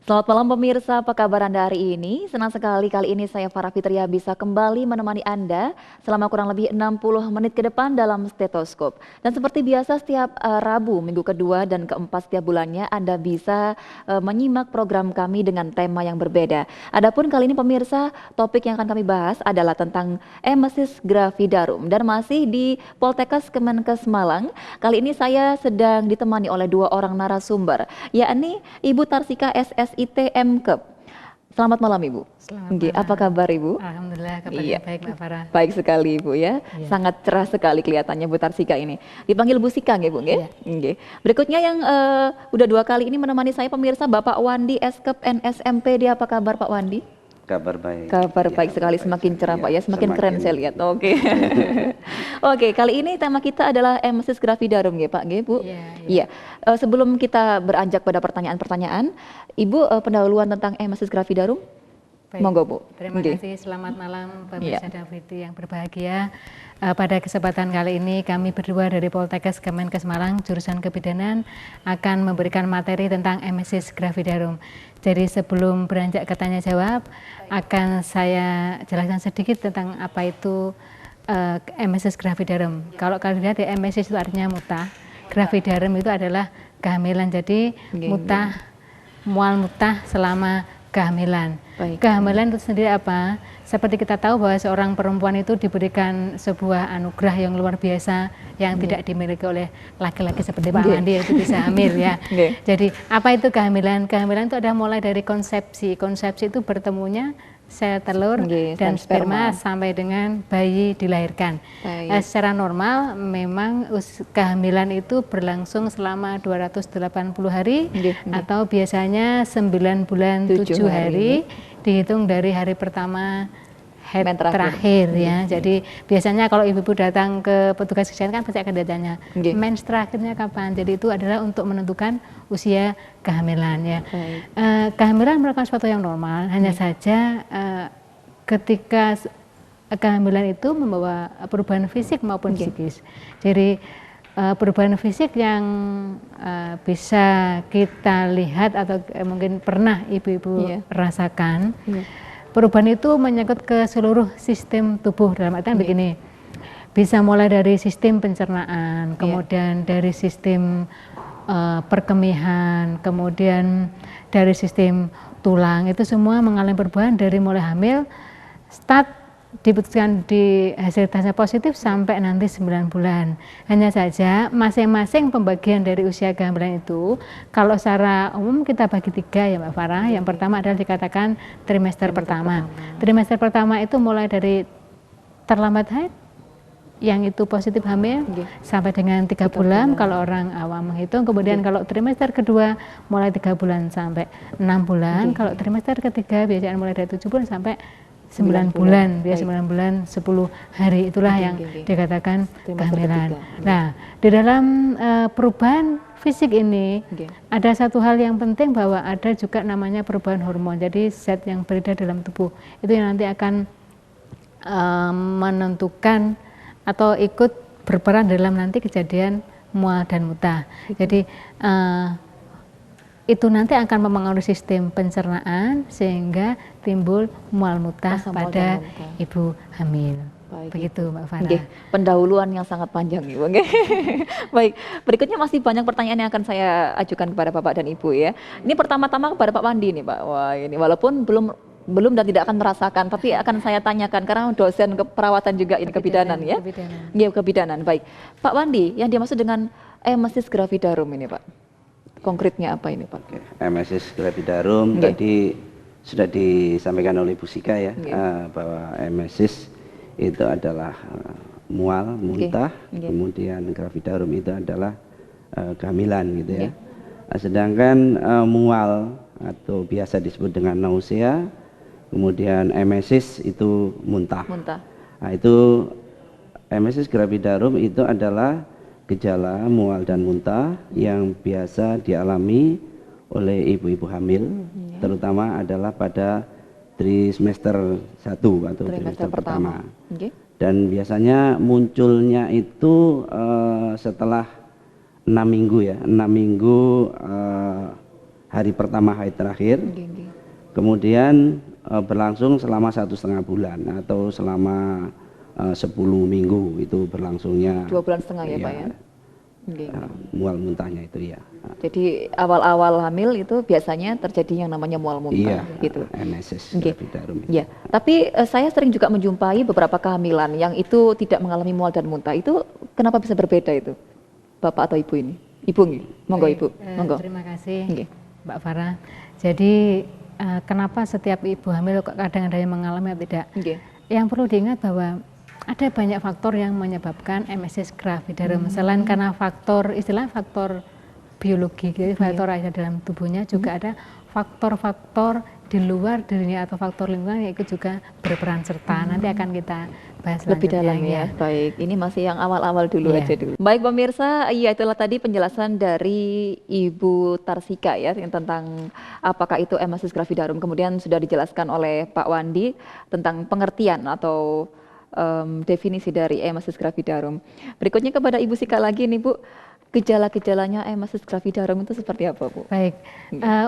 Selamat malam pemirsa, apa kabar Anda hari ini? Senang sekali kali ini saya Farah Fitria bisa kembali menemani Anda selama kurang lebih 60 menit ke depan dalam Stetoskop. Dan seperti biasa setiap Rabu, minggu kedua dan keempat setiap bulannya Anda bisa menyimak program kami dengan tema yang berbeda. Adapun kali ini pemirsa, topik yang akan kami bahas adalah tentang emesis gravidarum dan masih di Poltekkes Kemenkes Malang. Kali ini saya sedang ditemani oleh dua orang narasumber, yakni Ibu Tarsika SSIT MKep. Selamat malam Ibu. Selamat malam. Apa kabar Ibu? Alhamdulillah kabarnya baik Mbak Farah. Baik sekali Ibu ya. Iya. Sangat cerah sekali kelihatannya Bu Tarsika ini. Dipanggil Bu Sika nggih Bu nggih? Iya. Nggih. Berikutnya yang udah dua kali ini menemani saya pemirsa Bapak Wandi Eskep NSMPD. Apa kabar Pak Wandi? Kabar baik. Kabar Ya, baik sekali, semakin cerah Pak ya, semakin keren saya lihat. Oke. Oke, kali ini tema kita adalah emesis gravidarum nggih Pak nggih Bu? Iya. Sebelum kita beranjak pada pertanyaan-pertanyaan, Ibu pendahuluan tentang emesis gravidarum? Baik. Monggo Bu. Terima kasih, selamat malam pemirsa Daviti yang berbahagia. Pada kesempatan kali ini kami berdua dari Poltekkes Kemenkes Malang jurusan kebidanan akan memberikan materi tentang emesis gravidarum. Jadi sebelum beranjak ke tanya jawab akan saya jelaskan sedikit tentang apa itu emesis gravidarum. Kalau kalian lihat ya, emesis itu artinya mutah, gravidarum itu adalah kehamilan. Jadi mutah, mual mutah selama kehamilan. Baik. Kehamilan itu sendiri apa? Seperti kita tahu bahwa seorang perempuan itu diberikan sebuah anugerah yang luar biasa yang tidak dimiliki oleh laki-laki seperti Pak Wandi, yaitu bisa hamil ya. Jadi apa itu kehamilan? Kehamilan itu adalah mulai dari konsepsi. Konsepsi itu bertemunya sel telur dan sperma sampai dengan bayi dilahirkan. Secara normal memang kehamilan itu berlangsung selama 280 hari atau biasanya 9 bulan 7 hari dihitung dari hari pertama head terakhir ya. Jadi biasanya kalau ibu-ibu datang ke petugas kesehatan kan pasti akan ditanya mens terakhirnya kapan. Jadi itu adalah untuk menentukan usia kehamilan ya. Kehamilan merupakan sesuatu yang normal, hanya saja ketika kehamilan itu membawa perubahan fisik maupun psikis. Jadi perubahan fisik yang bisa kita lihat atau mungkin pernah ibu-ibu rasakan, perubahan itu menyangkut ke seluruh sistem tubuh. Dalam artian begini, bisa mulai dari sistem pencernaan, kemudian dari sistem perkemihan, kemudian dari sistem tulang, itu semua mengalami perubahan dari mulai hamil, start diputuskan di hasil tesnya positif sampai nanti 9 bulan. Hanya saja masing-masing pembagian dari usia kehamilan itu kalau secara umum kita bagi 3 ya Mbak Farah. Yang pertama adalah dikatakan trimester pertama. Trimester pertama itu mulai dari terlambat haid yang itu positif hamil sampai dengan 3 bulan kalau orang awam menghitung. Kemudian kalau trimester kedua mulai 3 bulan sampai 6 bulan. Kalau trimester ketiga biasanya mulai dari 7 bulan sampai 9 bulan, ya 9 bulan 10 hari, itulah yang dikatakan kehamilan. Nah, di dalam perubahan fisik ini ada satu hal yang penting, bahwa ada juga namanya perubahan hormon. Jadi zat yang beredar dalam tubuh itu yang nanti akan menentukan atau ikut berperan dalam nanti kejadian mual dan muntah. Jadi itu nanti akan mempengaruhi sistem pencernaan sehingga timbul mual muntah pada ibu hamil. Begitu Mbak Farah. Pendahuluan yang sangat panjang Ibu. Baik, berikutnya masih banyak pertanyaan yang akan saya ajukan kepada Bapak dan Ibu ya. Ini pertama-tama kepada Pak Wandi nih Pak. Wah ini walaupun belum dan tidak akan merasakan, tapi akan saya tanyakan karena dosen keperawatan juga ini kebidanan ya. Kebidanan. Baik, Pak Wandi, yang dimaksud dengan emesis gravidarum ini Pak? Konkretnya apa ini Pak? Emesis gravidarum tadi sudah disampaikan oleh Bu Sika ya, bahwa emesis itu adalah mual, muntah, kemudian gravidarum itu adalah kehamilan gitu ya. Sedangkan mual atau biasa disebut dengan nausea, kemudian emesis itu muntah. Nah, itu emesis gravidarum itu adalah gejala mual dan muntah yang biasa dialami oleh ibu-ibu hamil, terutama adalah pada trimester 1 atau trimester pertama. Dan biasanya munculnya itu setelah 6 minggu ya, 6 minggu hari pertama haid terakhir, kemudian berlangsung selama 1,5 bulan atau selama 10 minggu itu berlangsungnya. 2,5 bulan ya Pak ya? Mual muntahnya itu ya. Jadi awal-awal hamil itu biasanya terjadi yang namanya mual muntah, gitu. MSS gravidarum. Iya. Tapi saya sering juga menjumpai beberapa kehamilan yang itu tidak mengalami mual dan muntah. Itu kenapa bisa berbeda itu, Bapak atau Ibu ini? Ibu, monggo Ibu, monggo. Terima kasih, Mbak Farah. Jadi kenapa setiap ibu hamil kadang ada yang mengalami atau tidak? Yang perlu diingat bahwa ada banyak faktor yang menyebabkan MSS gravidarum. Selain karena istilah faktor biologi, jadi faktor ada dalam tubuhnya, juga ada faktor-faktor di luar dirinya atau faktor lingkungan yang ikut juga berperan serta. Nanti akan kita bahas lebih dalam ya. Baik, ini masih yang awal-awal dulu aja dulu. Baik pemirsa, iya itulah tadi penjelasan dari Ibu Tarsika ya tentang apakah itu MSS gravidarum. Kemudian sudah dijelaskan oleh Pak Wandi tentang pengertian atau definisi dari MSS gravidarum. Berikutnya kepada Ibu Sika lagi nih Bu, gejala-gejalanya MSS gravidarum itu seperti apa Bu? Baik,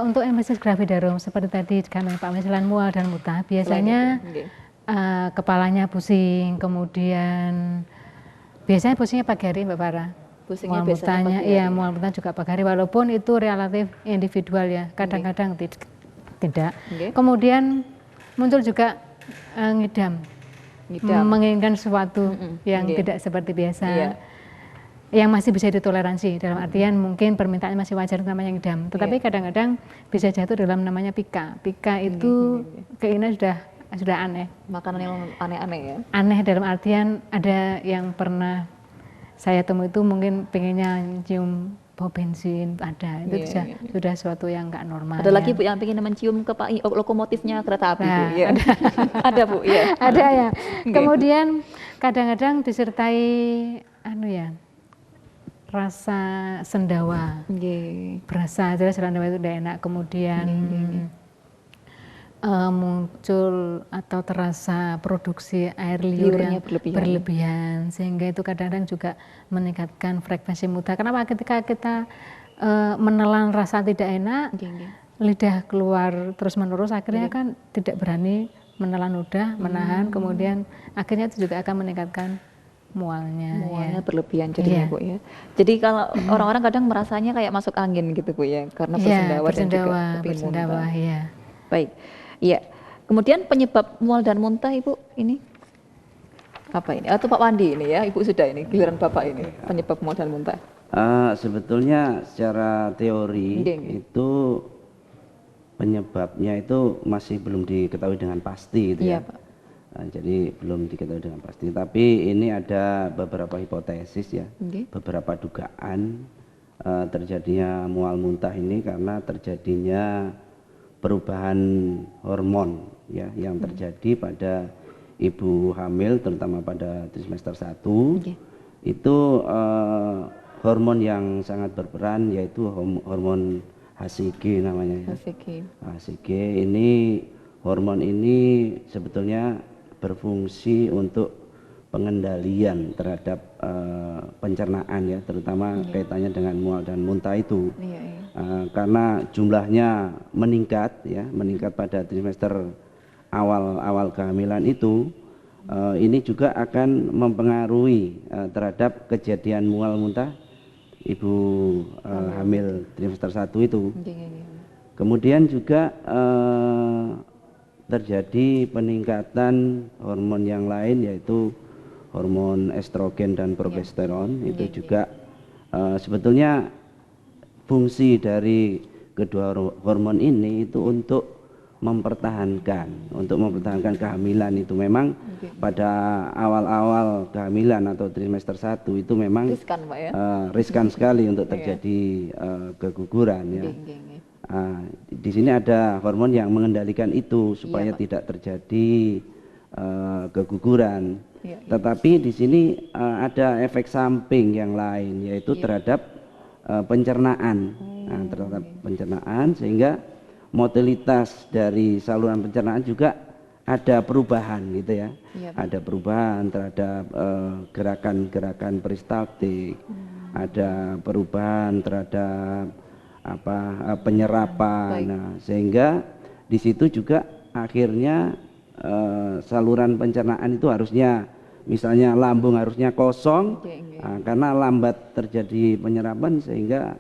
untuk MSS gravidarum seperti tadi kami Pak selain mual dan muntah, biasanya kepalanya pusing, kemudian biasanya pusingnya pagi hari Mbak Farah. Pusingnya mual muntahnya, iya mual muntah juga pagi hari, walaupun itu relatif individual ya, kadang-kadang tidak. Kemudian muncul juga ngidam. Menginginkan sesuatu yang tidak seperti biasa, yang masih bisa ditoleransi, dalam artian mungkin permintaan masih wajar namanya ngidam, tetapi kadang-kadang bisa jatuh dalam namanya pika. Pika itu keinginan sudah aneh. Makanan yang aneh-aneh ya? Aneh dalam artian ada yang pernah saya temui itu mungkin pengennya cium bau bensin, ada itu sudah sesuatu yang nggak normal. Ada lagi Bu yang pengen mencium ke lokomotifnya kereta api Bu? Ya. Ada Bu ya. Ada ya. Kemudian kadang-kadang disertai rasa sendawa. Berasa jelas sendawa itu tidak enak. Kemudian muncul atau terasa produksi air liur yang berlebihan, sehingga itu kadang-kadang juga meningkatkan frekuensi muntah. Kenapa? Ketika kita menelan rasa tidak enak, lidah keluar terus-menerus, akhirnya kan tidak berani menelan ludah, menahan, kemudian akhirnya itu juga akan meningkatkan mualnya berlebihan jadinya Bu ya. Jadi kalau orang-orang kadang merasanya kayak masuk angin gitu Bu ya, karena bersendawa dan juga bersendawa ya. Baik. Iya. Kemudian penyebab mual dan muntah Ibu ini apa ini? Atau Pak Wandi ini ya, Ibu sudah ini, giliran Bapak ini, penyebab mual dan muntah. Sebetulnya secara teori itu penyebabnya itu masih belum diketahui dengan pasti gitu ya. Pak. Jadi belum diketahui dengan pasti, tapi ini ada beberapa hipotesis ya, beberapa dugaan terjadinya mual muntah ini karena terjadinya perubahan hormon ya yang terjadi pada ibu hamil, terutama pada trimester 1. Itu hormon yang sangat berperan, yaitu hormon HCG namanya ya. HCG ini, hormon ini sebetulnya berfungsi untuk pengendalian terhadap pencernaan ya, terutama kaitannya dengan mual dan muntah itu. Karena jumlahnya meningkat ya, meningkat pada trimester awal kehamilan itu, ini juga akan mempengaruhi terhadap kejadian mual muntah ibu hamil trimester 1 itu. Kemudian juga terjadi peningkatan hormon yang lain, yaitu hormon estrogen dan progesteron. Itu juga sebetulnya fungsi dari kedua hormon ini itu untuk mempertahankan kehamilan itu. Memang pada awal-awal kehamilan atau trimester 1 itu memang riskan, Pak, ya? Riskan sekali untuk terjadi keguguran ya. Di sini ada hormon yang mengendalikan itu supaya tidak terjadi keguguran. Tetapi di sini ada efek samping yang lain, yaitu terhadap pencernaan. Terhadap pencernaan, sehingga motilitas dari saluran pencernaan juga ada perubahan gitu ya. Ada perubahan terhadap gerakan-gerakan peristaltik, ada perubahan terhadap penyerapan. Nah, sehingga di situ juga akhirnya saluran pencernaan itu harusnya, misalnya lambung harusnya kosong, karena lambat terjadi penyerapan sehingga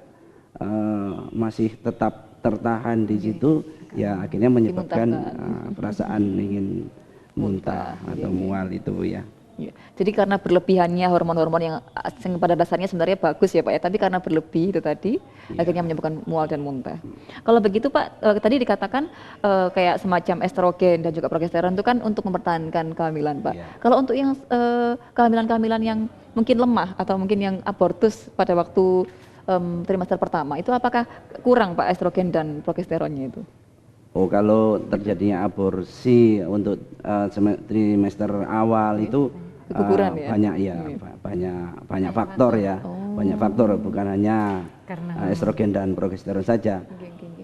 masih tetap tertahan di situ, ya akhirnya menyebabkan perasaan ingin muntah atau mual itu ya. Ya. Jadi karena berlebihannya hormon-hormon yang pada dasarnya sebenarnya bagus ya Pak ya, tapi karena berlebih itu tadi akhirnya menyebabkan mual dan muntah. Kalau begitu Pak, tadi dikatakan kayak semacam estrogen dan juga progesteron itu kan untuk mempertahankan kehamilan Pak. Kalau untuk yang kehamilan-kehamilan yang mungkin lemah atau mungkin yang abortus pada waktu trimester pertama, itu apakah kurang Pak estrogen dan progesteronnya itu? Oh, kalau terjadinya aborsi untuk trimester awal itu banyak ya, banyak faktor ya, banyak faktor, bukan hanya estrogen dan progesteron saja.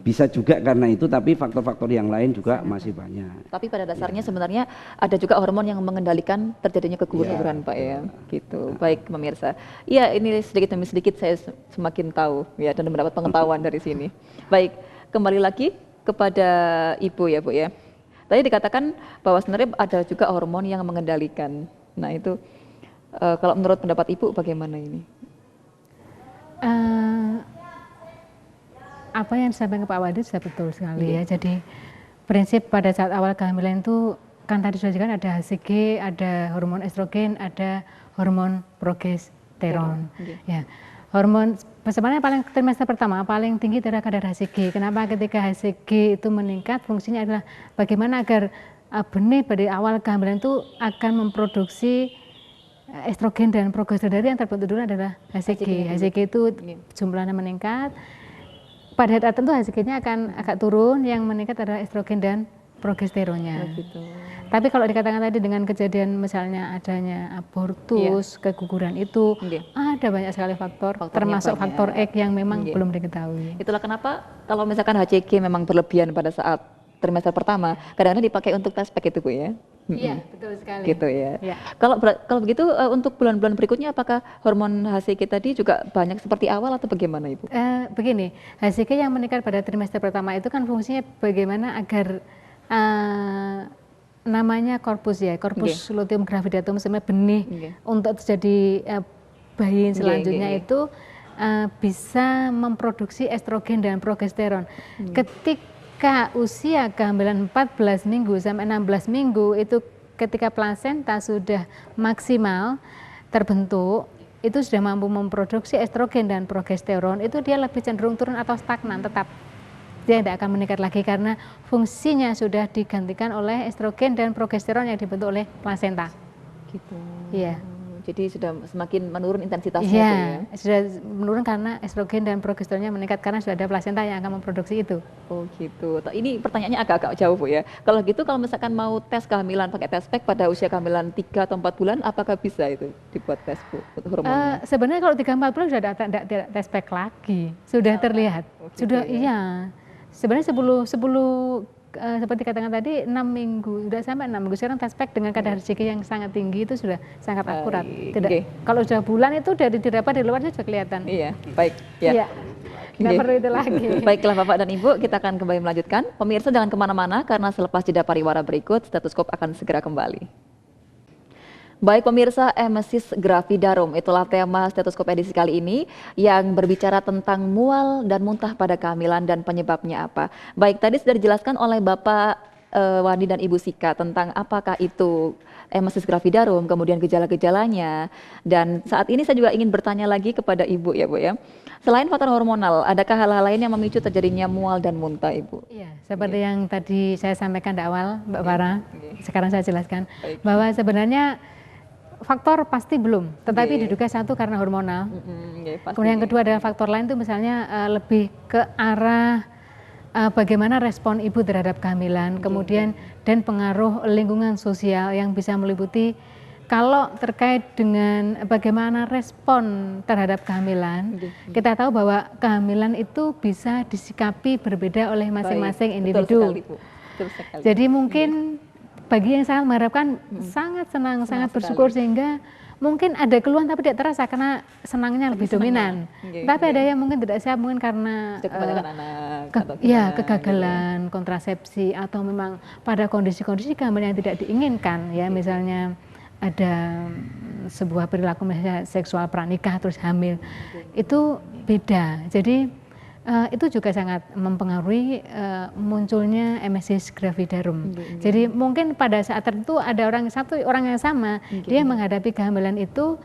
Bisa juga karena itu, tapi faktor-faktor yang lain juga masih banyak. Tapi pada dasarnya sebenarnya ada juga hormon yang mengendalikan terjadinya keguguran Pak ya, gitu. Baik pemirsa, iya ini sedikit demi sedikit saya semakin tahu ya dan mendapat pengetahuan dari sini. Baik, kembali lagi kepada Ibu ya Bu ya. Tadi dikatakan bahwa sebenarnya ada juga hormon yang mengendalikan. Nah itu kalau menurut pendapat Ibu bagaimana ini? Apa yang disampaikan Pak Wadi sudah betul sekali ya. Jadi prinsip pada saat awal kehamilan itu kan tadi sudah dijelaskan ada HCG, ada hormon estrogen, ada hormon progesteron. Ya. Hormon sebenarnya paling trimester pertama paling tinggi adalah kadar HCG. Kenapa? Ketika HCG itu meningkat, fungsinya adalah bagaimana agar benih pada awal kehamilan itu akan memproduksi estrogen dan progesteron. Dari yang terbentuk dulu adalah HCG. HCG itu jumlahnya meningkat. Pada saat tertentu HCG-nya akan agak turun, yang meningkat adalah estrogen dan progesteronnya. Tapi kalau dikatakan tadi dengan kejadian misalnya adanya abortus, keguguran itu ada banyak sekali faktor, termasuk faktor X yang memang belum diketahui. Itulah kenapa kalau misalkan HCG memang berlebihan pada saat trimester pertama, kadang-kadang dipakai untuk tespek itu Bu ya. Iya, betul sekali. Gitu ya. Kalau begitu untuk bulan-bulan berikutnya apakah hormon HCG tadi juga banyak seperti awal atau bagaimana Ibu? Begini, HCG yang meningkat pada trimester pertama itu kan fungsinya bagaimana agar namanya korpus ya, korpus luteum gravidatum sebenarnya benih untuk terjadi bayi selanjutnya itu bisa memproduksi estrogen dan progesteron. Ketika usia kehamilan 14 minggu sampai 16 minggu itu ketika plasenta sudah maksimal terbentuk, itu sudah mampu memproduksi estrogen dan progesteron, itu dia lebih cenderung turun atau stagnan tetap. Dia tidak akan meningkat lagi karena fungsinya sudah digantikan oleh estrogen dan progesteron yang dibentuk oleh plasenta. Gitu. Iya. Jadi sudah semakin menurun intensitasnya ya, itu ya? Sudah menurun karena estrogen dan progesteronnya meningkat karena sudah ada plasenta yang akan memproduksi itu. Oh gitu. Ini pertanyaannya agak-agak jauh Bu ya. Kalau gitu kalau misalkan mau tes kehamilan pakai tespek pada usia kehamilan 3 atau 4 bulan, apakah bisa itu dibuat tes Bu hormonnya? Sebenarnya kalau 3-4 bulan sudah tidak tespek lagi, sudah terlihat. Sudah iya. Sebenarnya sebelum seperti katakan tadi 6 minggu, sudah sampai 6 minggu sekarang tespek dengan kadar HCG yang sangat tinggi itu sudah sangat akurat. Kalau sudah bulan itu dari didapat di luarnya sudah kelihatan. Iya, baik. Ya. Nggak perlu itu lagi. Baiklah Bapak dan Ibu, kita akan kembali melanjutkan. Pemirsa jangan kemana-mana karena selepas jeda pariwara berikut, stetoskop akan segera kembali. Baik pemirsa, emesis gravidarum, itulah tema stetoskop edisi kali ini yang berbicara tentang mual dan muntah pada kehamilan dan penyebabnya apa. Baik, tadi sudah dijelaskan oleh Bapak Wadi dan Ibu Sika tentang apakah itu emesis gravidarum, kemudian gejala-gejalanya. Dan saat ini saya juga ingin bertanya lagi kepada Ibu ya Bu ya. Selain faktor hormonal, adakah hal-hal lain yang memicu terjadinya mual dan muntah Ibu? Iya, seperti yang tadi saya sampaikan di awal Mbak Farah, sekarang saya jelaskan bahwa sebenarnya faktor pasti belum, tetapi diduga satu karena hormonal. Kemudian yang kedua adalah faktor lain itu misalnya lebih ke arah bagaimana respon ibu terhadap kehamilan, kemudian dan pengaruh lingkungan sosial yang bisa meliputi kalau terkait dengan bagaimana respon terhadap kehamilan. Kita tahu bahwa kehamilan itu bisa disikapi berbeda oleh masing-masing individu. Betul sekali. Jadi mungkin bagi yang sangat mengharapkan, sangat senang, sangat bersyukur sehingga mungkin ada keluhan tapi tidak terasa karena senangnya lebih dominan. Tapi ada yang mungkin tidak siap mungkin karena kegagalan kontrasepsi atau memang pada kondisi-kondisi kehamilan yang tidak diinginkan ya, misalnya ada sebuah perilaku misalnya seksual pranikah terus hamil, itu beda. Jadi itu juga sangat mempengaruhi munculnya emesis gravidarum. Jadi mungkin pada saat tertentu ada orang yang sama, dia menghadapi kehamilan itu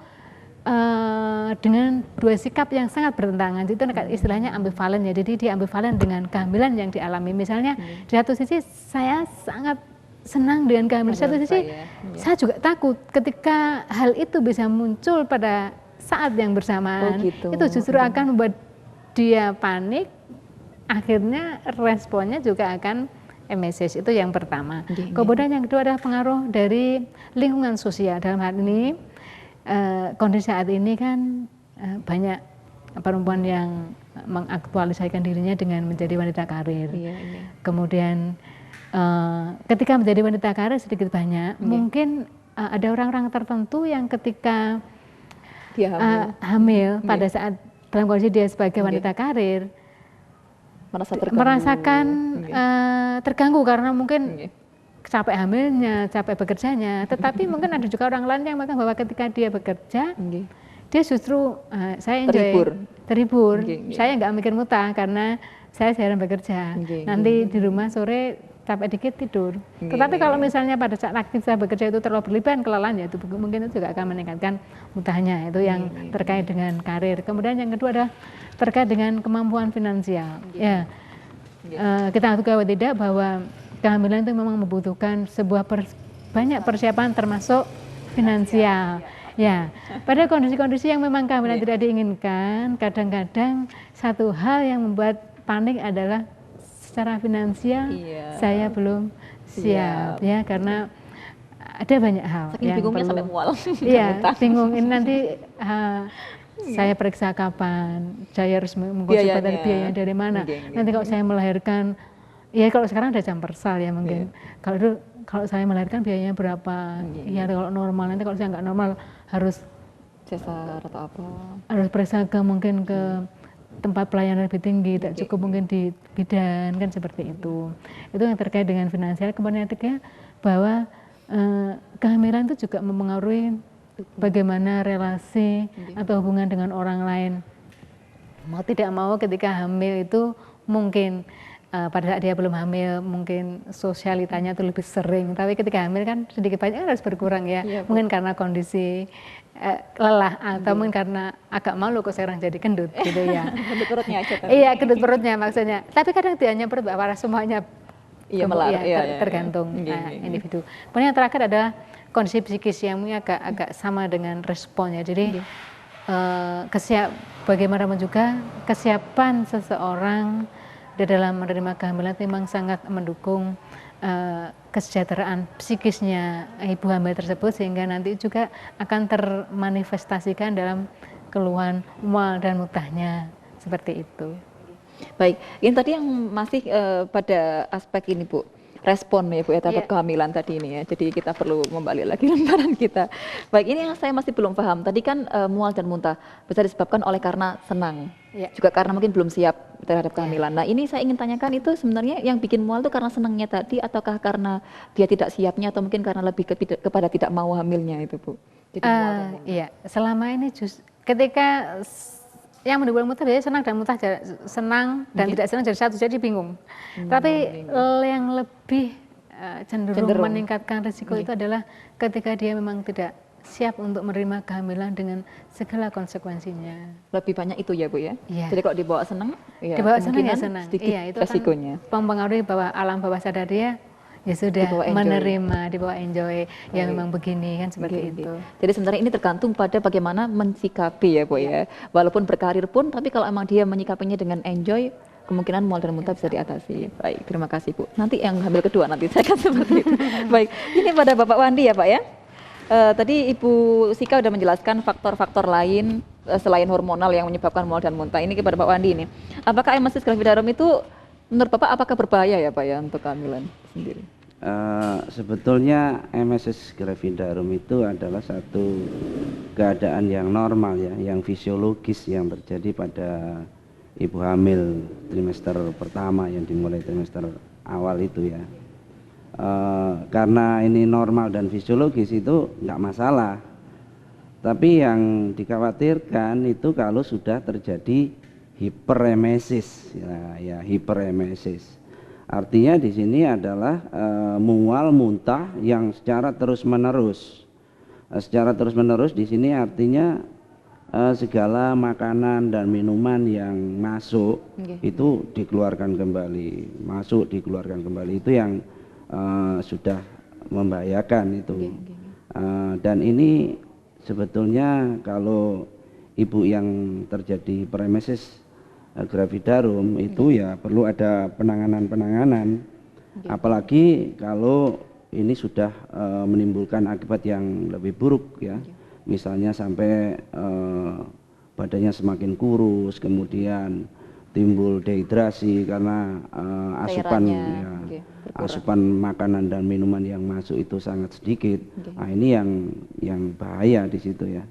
dengan dua sikap yang sangat bertentangan. Itu istilahnya ambivalen ya. Jadi dia ambivalen dengan kehamilan yang dialami. Misalnya di satu sisi saya sangat senang dengan kehamilan, di satu sisi saya juga takut ketika hal itu bisa muncul pada saat yang bersamaan. Itu justru akan membuat dia panik, akhirnya responnya juga akan emesis. Itu yang pertama. Kemudian yang kedua adalah pengaruh dari lingkungan sosial. Dalam hal ini kondisi saat ini kan banyak perempuan yang mengaktualisasikan dirinya dengan menjadi wanita karir. Kemudian ketika menjadi wanita karir sedikit banyak mungkin ada orang-orang tertentu yang ketika dia hamil pada saat dalam kondisi dia sebagai wanita karir merasakan terganggu karena mungkin capek hamilnya, capek bekerjanya. Tetapi mungkin ada juga orang lain yang mengatakan bahwa ketika dia bekerja, dia justru saya enjoy, terhibur. Saya nggak mikir mutah karena saya jarang bekerja. Nanti di rumah sore capek dikit tidur. Tetapi kalau misalnya pada saat aktif saya bekerja itu terlalu berlebihan kelelahan, ya itu mungkin itu juga akan meningkatkan mutahnya. Itu yang terkait dengan karir. Kemudian yang kedua adalah terkait dengan kemampuan finansial. Ya, kita ketahui tidak bahwa kehamilan itu memang membutuhkan sebuah banyak persiapan termasuk finansial. Ya, pada kondisi-kondisi yang memang kehamilan tidak diinginkan, kadang-kadang satu hal yang membuat panik adalah secara finansial saya belum siap ya, karena ada banyak hal yang bingungnya perlu. Sampai mual. Iya, bingung ini nanti saya periksa kapan, saya harus mengkonsultasi biayanya dari mana. Nanti kalau saya melahirkan, ya kalau sekarang ada jam persal ya mungkin. Kalau saya melahirkan biayanya berapa? Ya kalau normal, nanti kalau saya nggak normal harus cesar atau apa? Harus periksa mungkin ke tempat pelayanan lebih tinggi, tak cukup mungkin di bidan, kan seperti itu. Itu yang terkait dengan finansial. Kemudian yang ketiga bahwa kehamilan itu juga mempengaruhi bagaimana relasi atau hubungan dengan orang lain. Mau tidak mau ketika hamil itu mungkin pada saat dia belum hamil mungkin sosialitanya itu lebih sering, tapi ketika hamil kan sedikit banyak harus berkurang ya, mungkin karena kondisi lelah atau mungkin karena agak malu kok sekarang jadi gendut gitu ya. Gendut perutnya aja. Iya, gendut perutnya maksudnya. Tapi kadang tidak hanya perut, para semuanya tergantung individu. Kemudian yang terakhir adalah kondisi psikis yang agak sama dengan responnya. Jadi bagaimanapun juga kesiapan seseorang di dalam menerima kehamilan memang sangat mendukung kesejahteraan psikisnya ibu hamil tersebut, sehingga nanti juga akan termanifestasikan dalam keluhan mual dan mutahnya seperti itu. Baik, ini tadi yang masih pada aspek ini Bu, respon ya Bu ya terhadap kehamilan tadi ini ya. Jadi kita perlu membalik lagi lembaran kita. Baik, ini yang saya masih belum paham. Tadi kan mual dan muntah bisa disebabkan oleh karena senang, juga karena mungkin belum siap terhadap kehamilan. Nah ini saya ingin tanyakan, itu sebenarnya yang bikin mual itu karena senangnya tadi ataukah karena dia tidak siapnya atau mungkin karena lebih kepada tidak mau hamilnya itu Bu? Jadi iya, selama ini ketika yang menimbulkan muntah biasanya senang dan muntah, senang dan tidak senang jadi satu, jadi bingung. Tapi yang lebih cenderung meningkatkan risiko itu adalah ketika dia memang tidak siap untuk menerima kehamilan dengan segala konsekuensinya. Lebih banyak itu ya Bu ya? Jadi kalau dibawa senang, dibawa senang ya senang. Iya, itu resikonya. Kan mempengaruhi bahwa alam bawah sadar dia ya sudah menerima, dibawa enjoy, ya memang begini kan seperti itu. Jadi sebenarnya ini tergantung pada bagaimana mensikapi ya Bu ya. Walaupun berkarir pun, tapi kalau emang dia menyikapinya dengan enjoy, kemungkinan mual dan muntah bisa diatasi. Baik, terima kasih Bu. Nanti yang hamil kedua nanti saya akan seperti itu. Baik, ini pada Bapak Wandi ya Pak ya. Tadi Ibu Sika sudah menjelaskan faktor-faktor lain selain hormonal yang menyebabkan mual dan muntah. Ini kepada Pak Wandi ini. Apakah emesis gravidarum itu menurut Bapak apakah berbahaya ya Pak ya untuk kehamilan sendiri? Sebetulnya MSS gravidarum itu adalah satu keadaan yang normal ya, yang fisiologis yang terjadi pada ibu hamil trimester pertama yang dimulai trimester awal itu ya. Karena ini normal dan fisiologis itu nggak masalah. Tapi yang dikhawatirkan itu kalau sudah terjadi hiperemesis ya hiperemesis. Artinya di sini adalah mual muntah yang secara terus-menerus. Secara terus-menerus di sini artinya segala makanan dan minuman yang masuk itu dikeluarkan kembali, masuk dikeluarkan kembali, itu yang sudah membahayakan itu. Dan ini sebetulnya kalau ibu yang terjadi hiperemesis gravidarum itu ya perlu ada penanganan, apalagi kalau ini sudah menimbulkan akibat yang lebih buruk ya, misalnya sampai badannya semakin kurus, kemudian timbul dehidrasi karena asupan makanan dan minuman yang masuk itu sangat sedikit. Nah, ini yang bahaya di situ ya.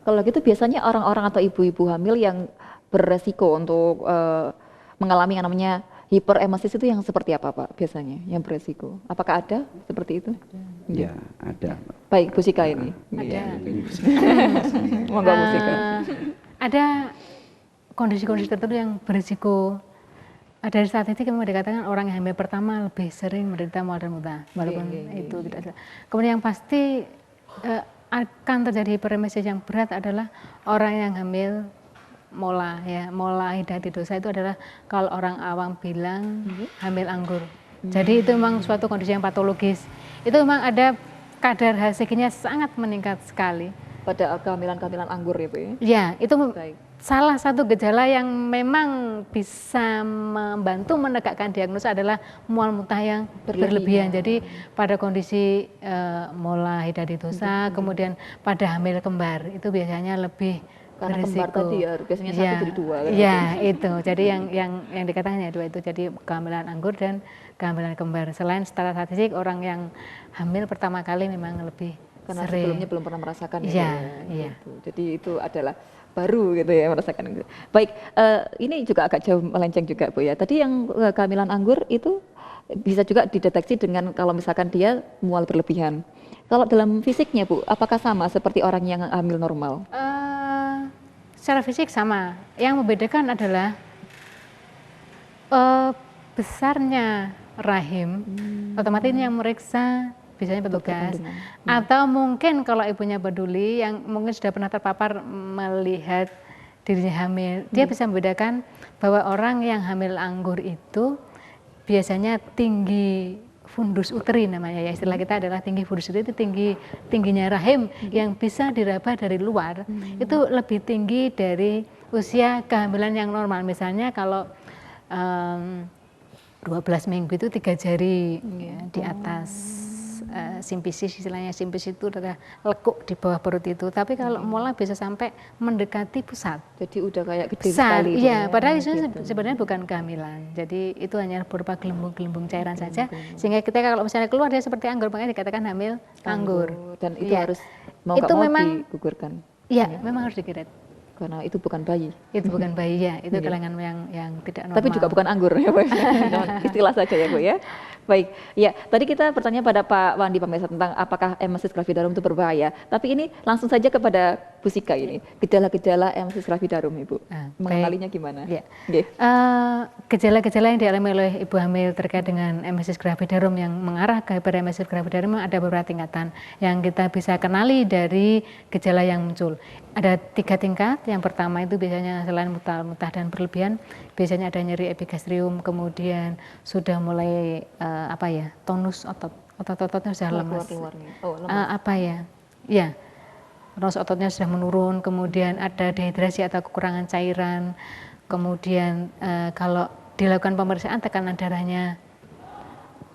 Kalau gitu biasanya orang-orang atau ibu-ibu hamil yang beresiko untuk mengalami yang namanya hiperemesis itu yang seperti apa Pak biasanya yang beresiko? Apakah ada seperti itu? Ya, ada. Baik, Bu Sika ini. Ada. Monggo Bu Sika. Ada kondisi-kondisi tertentu yang berisiko. Dari statistik memang dikatakan orang yang hamil pertama lebih sering menderita mual dan muntah, walaupun itu tidak. Kemudian yang pasti akan terjadi hiperemesis yang berat adalah orang yang hamil mola ya, mola hidatidosa itu adalah kalau orang awam bilang hamil anggur. Jadi itu memang suatu kondisi yang patologis. Itu memang ada kadar HCG-nya sangat meningkat sekali Pada kehamilan-kehamilan anggur ya Bu ya? Ya, itu salah satu gejala yang memang bisa membantu menegakkan diagnosa adalah mual muntah yang berlebihan. Jadi pada kondisi mola hidatidosa, kemudian pada hamil kembar itu biasanya lebih Karena berisiko. kembar tadi ya, biasanya satu jadi dua. Kan? Ya, itu. Jadi yang dikatakan ya dua itu. Jadi kehamilan anggur dan kehamilan kembar. Selain secara statistik orang yang hamil pertama kali memang lebih Karena sering. sebelumnya belum pernah merasakan ya. Gitu. Jadi itu adalah baru gitu ya merasakan itu. Baik, ini juga agak jauh melenceng juga Bu ya. Tadi yang kehamilan anggur itu bisa juga dideteksi dengan kalau misalkan dia mual berlebihan. Kalau dalam fisiknya Bu, apakah sama seperti orang yang hamil normal? Secara fisik sama. Yang membedakan adalah besarnya rahim. Otomatis yang meriksa biasanya petugas. Atau mungkin kalau ibunya peduli yang mungkin sudah pernah terpapar melihat dirinya hamil, dia bisa membedakan bahwa orang yang hamil anggur itu biasanya tinggi fundus uteri namanya ya, istilah kita adalah tinggi fundus uteri itu tingginya rahim yang bisa diraba dari luar itu lebih tinggi dari usia kehamilan yang normal. Misalnya kalau 12 minggu itu 3 jari ya, di atas simpisis, istilahnya simpisis itu adalah lekuk di bawah perut itu. Tapi kalau mola bisa sampai mendekati pusat. Jadi udah kayak gede sekali. Iya, padahal itu sebenarnya bukan kehamilan. Jadi itu hanya berupa gelembung-gelembung cairan saja. Sehingga kita kalau misalnya keluar dia seperti anggur, makanya dikatakan hamil anggur. Dan itu harus mau itu mau memang digugurkan. Iya, memang harus dikiret. Karena itu bukan bayi. Itu bukan bayi ya, itu kalangan yang tidak normal. Tapi juga bukan anggur ya Bu. Istilah saja ya Bu ya. Baik, ya tadi kita bertanya pada Pak Wandi Pamesa tentang apakah MSS gravidarum itu berbahaya. Tapi ini langsung saja kepada Bu Sika ini, gejala-gejala MSS gravidarum Ibu. Mengenalinya gimana? Ya. Gejala-gejala yang dialami oleh ibu hamil terkait dengan MSS gravidarum yang mengarah ke MSS gravidarum ada beberapa tingkatan yang kita bisa kenali dari gejala yang muncul. Ada 3 tingkat. Yang pertama itu biasanya selain muntah dan berlebihan, biasanya ada nyeri epigastrium, kemudian sudah mulai tonus otot-ototnya sudah lemas. Tonus ototnya sudah menurun, kemudian ada dehidrasi atau kekurangan cairan, kemudian kalau dilakukan pemeriksaan tekanan darahnya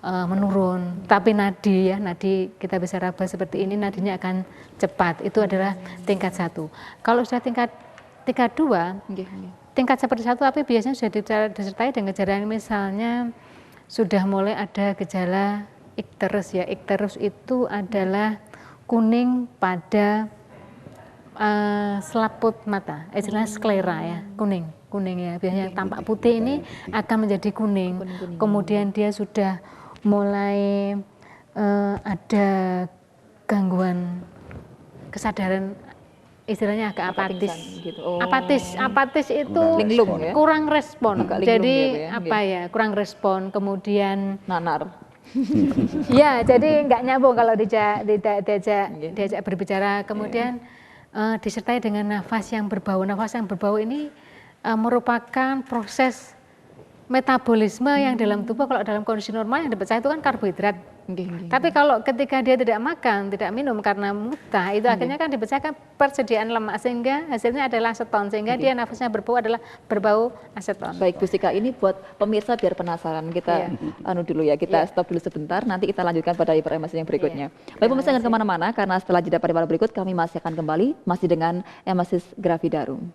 menurun, tapi nadi kita bisa raba seperti ini, nadinya akan cepat. Itu adalah tingkat 1. Kalau sudah tingkat 2, tingkat seperti 1 tapi biasanya sudah disertai dengan gejala misalnya sudah mulai ada gejala ikterus ya. Ikterus itu adalah kuning pada selaput mata, istilahnya sklera ya, kuning ya. Biasanya tampak putih ini akan menjadi kuning. Kemudian dia sudah mulai ada gangguan kesadaran, istilahnya agak apatis. Gitu. Apatis itu linglung, ya? Kurang respon. Jadi ya, apa ya? Kurang respon. Kemudian nanar. ya, jadi nggak nyambung kalau diajak berbicara. Kemudian disertai dengan nafas yang berbau. Nafas yang berbau ini merupakan proses metabolisme yang dalam tubuh. Kalau dalam kondisi normal yang dipecah itu kan karbohidrat. Tapi kalau ketika dia tidak makan, tidak minum karena muntah, itu akhirnya kan dipecahkan persediaan lemak, sehingga hasilnya adalah aseton, sehingga dia nafasnya berbau adalah berbau aseton. Baik Bu Sika, ini buat pemirsa biar penasaran, kita dulu ya, kita stop dulu sebentar, nanti kita lanjutkan pada hiperemesis yang berikutnya. Baik pemirsa, jangan kemana-mana, karena setelah jeda pariwara berikut kami masih akan kembali, masih dengan emesis gravidarum.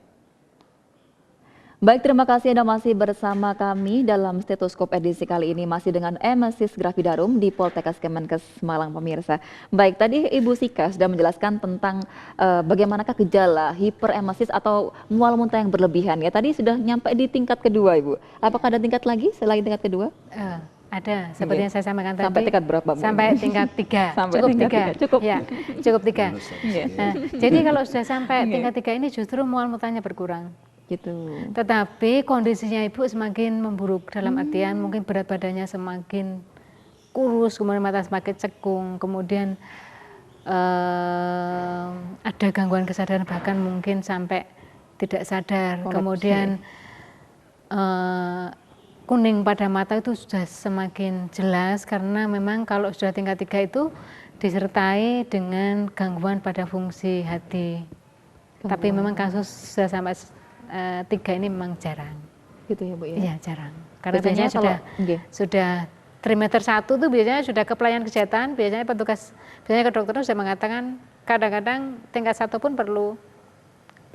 Baik, terima kasih Anda masih bersama kami dalam Stetoskop edisi kali ini, masih dengan emesis gravidarum di Poltekkes Kemenkes Malang pemirsa. Baik, tadi Ibu Sika sudah menjelaskan tentang bagaimanakah gejala hiperemesis atau mual muntah yang berlebihan ya. Tadi sudah nyampe di tingkat kedua Ibu. Apakah ada tingkat lagi selain tingkat kedua? Ada, seperti yang saya sampaikan tadi. Sampai tingkat berapa Bu? Sampai tingkat 3. Cukup 3. Cukup. Ya, cukup 3. Jadi kalau sudah sampai tingkat 3 ini justru mual muntahnya berkurang. Gitu. Tetapi kondisinya Ibu semakin memburuk, dalam artian mungkin berat badannya semakin kurus, kemudian mata semakin cekung, kemudian ada gangguan kesadaran, bahkan mungkin sampai tidak sadar. Kemudian kuning pada mata itu sudah semakin jelas, karena memang kalau sudah tingkat 3 itu disertai dengan gangguan pada fungsi hati. Tapi memang kasus sudah sampai 3 ini memang jarang. Gitu ya Bu ya? Iya, jarang. Karena biasanya sudah trimester 1 tuh biasanya sudah ke pelayanan kesehatan, biasanya biasanya ke dokter sudah mengatakan kadang-kadang tingkat 1 pun perlu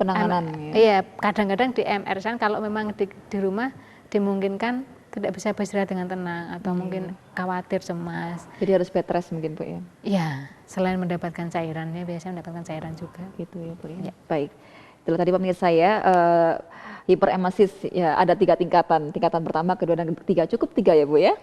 penanganan. Iya, kadang-kadang di MR kan kalau memang di rumah dimungkinkan tidak bisa beristirahat dengan tenang atau mungkin khawatir, cemas. Jadi harus bed rest mungkin Bu ya? Iya, selain mendapatkan cairannya biasanya mendapatkan cairan juga. Gitu ya Bu ya? Baik. Itulah tadi pemirsa ya, hiperemesis ya ada 3 tingkatan. Tingkatan pertama, kedua, dan ketiga. Cukup 3 ya Bu ya?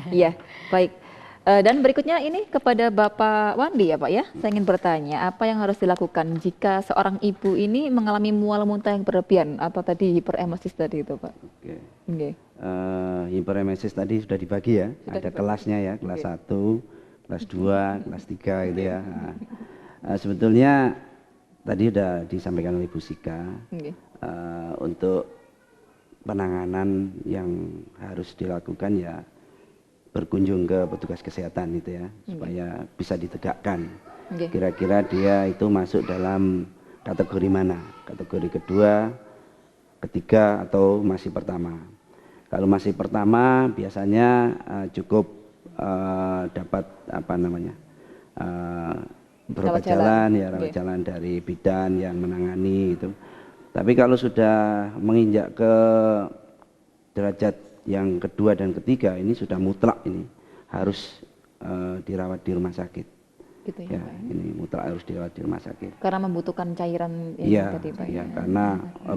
Iya, baik. Dan berikutnya ini kepada Bapak Wandi ya Pak ya. Saya ingin bertanya, apa yang harus dilakukan jika seorang ibu ini mengalami mual muntah yang berlebihan atau tadi hiperemesis tadi itu Pak? Oke. Hiperemesis tadi sudah dibagi ya, ada kelasnya ya, kelas 1, kelas 2, kelas 3 gitu ya. Sebetulnya tadi sudah disampaikan oleh Bu Sika, untuk penanganan yang harus dilakukan ya berkunjung ke petugas kesehatan itu ya, supaya bisa ditegakkan. Kira-kira dia itu masuk dalam kategori mana? Kategori kedua, ketiga, atau masih pertama? Kalau masih pertama biasanya cukup dapat apa namanya? Rawat jalan dari bidan yang menangani itu. Tapi kalau sudah menginjak ke derajat yang kedua dan ketiga, ini sudah mutlak, ini harus dirawat di rumah sakit. Gitu ya, ini mutlak harus dirawat di rumah sakit. Karena membutuhkan cairan yang tadi Pak. Iya, karena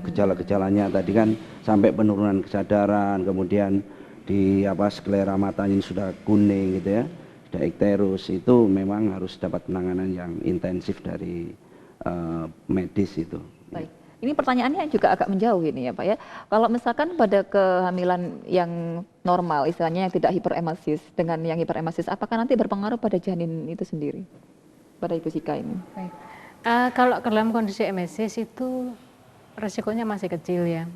gejala-gejalanya tadi kan sampai penurunan kesadaran, kemudian di sklera matanya sudah kuning gitu ya. Ikterus itu memang harus dapat penanganan yang intensif dari medis itu. Baik. Ini pertanyaannya juga agak menjauh ini ya Pak ya. Kalau misalkan pada kehamilan yang normal, istilahnya yang tidak hiperemesis dengan yang hiperemesis, apakah nanti berpengaruh pada janin itu sendiri? Pada Ibu Sika ini. Baik. Kalau dalam kondisi emesis itu resikonya masih kecil ya.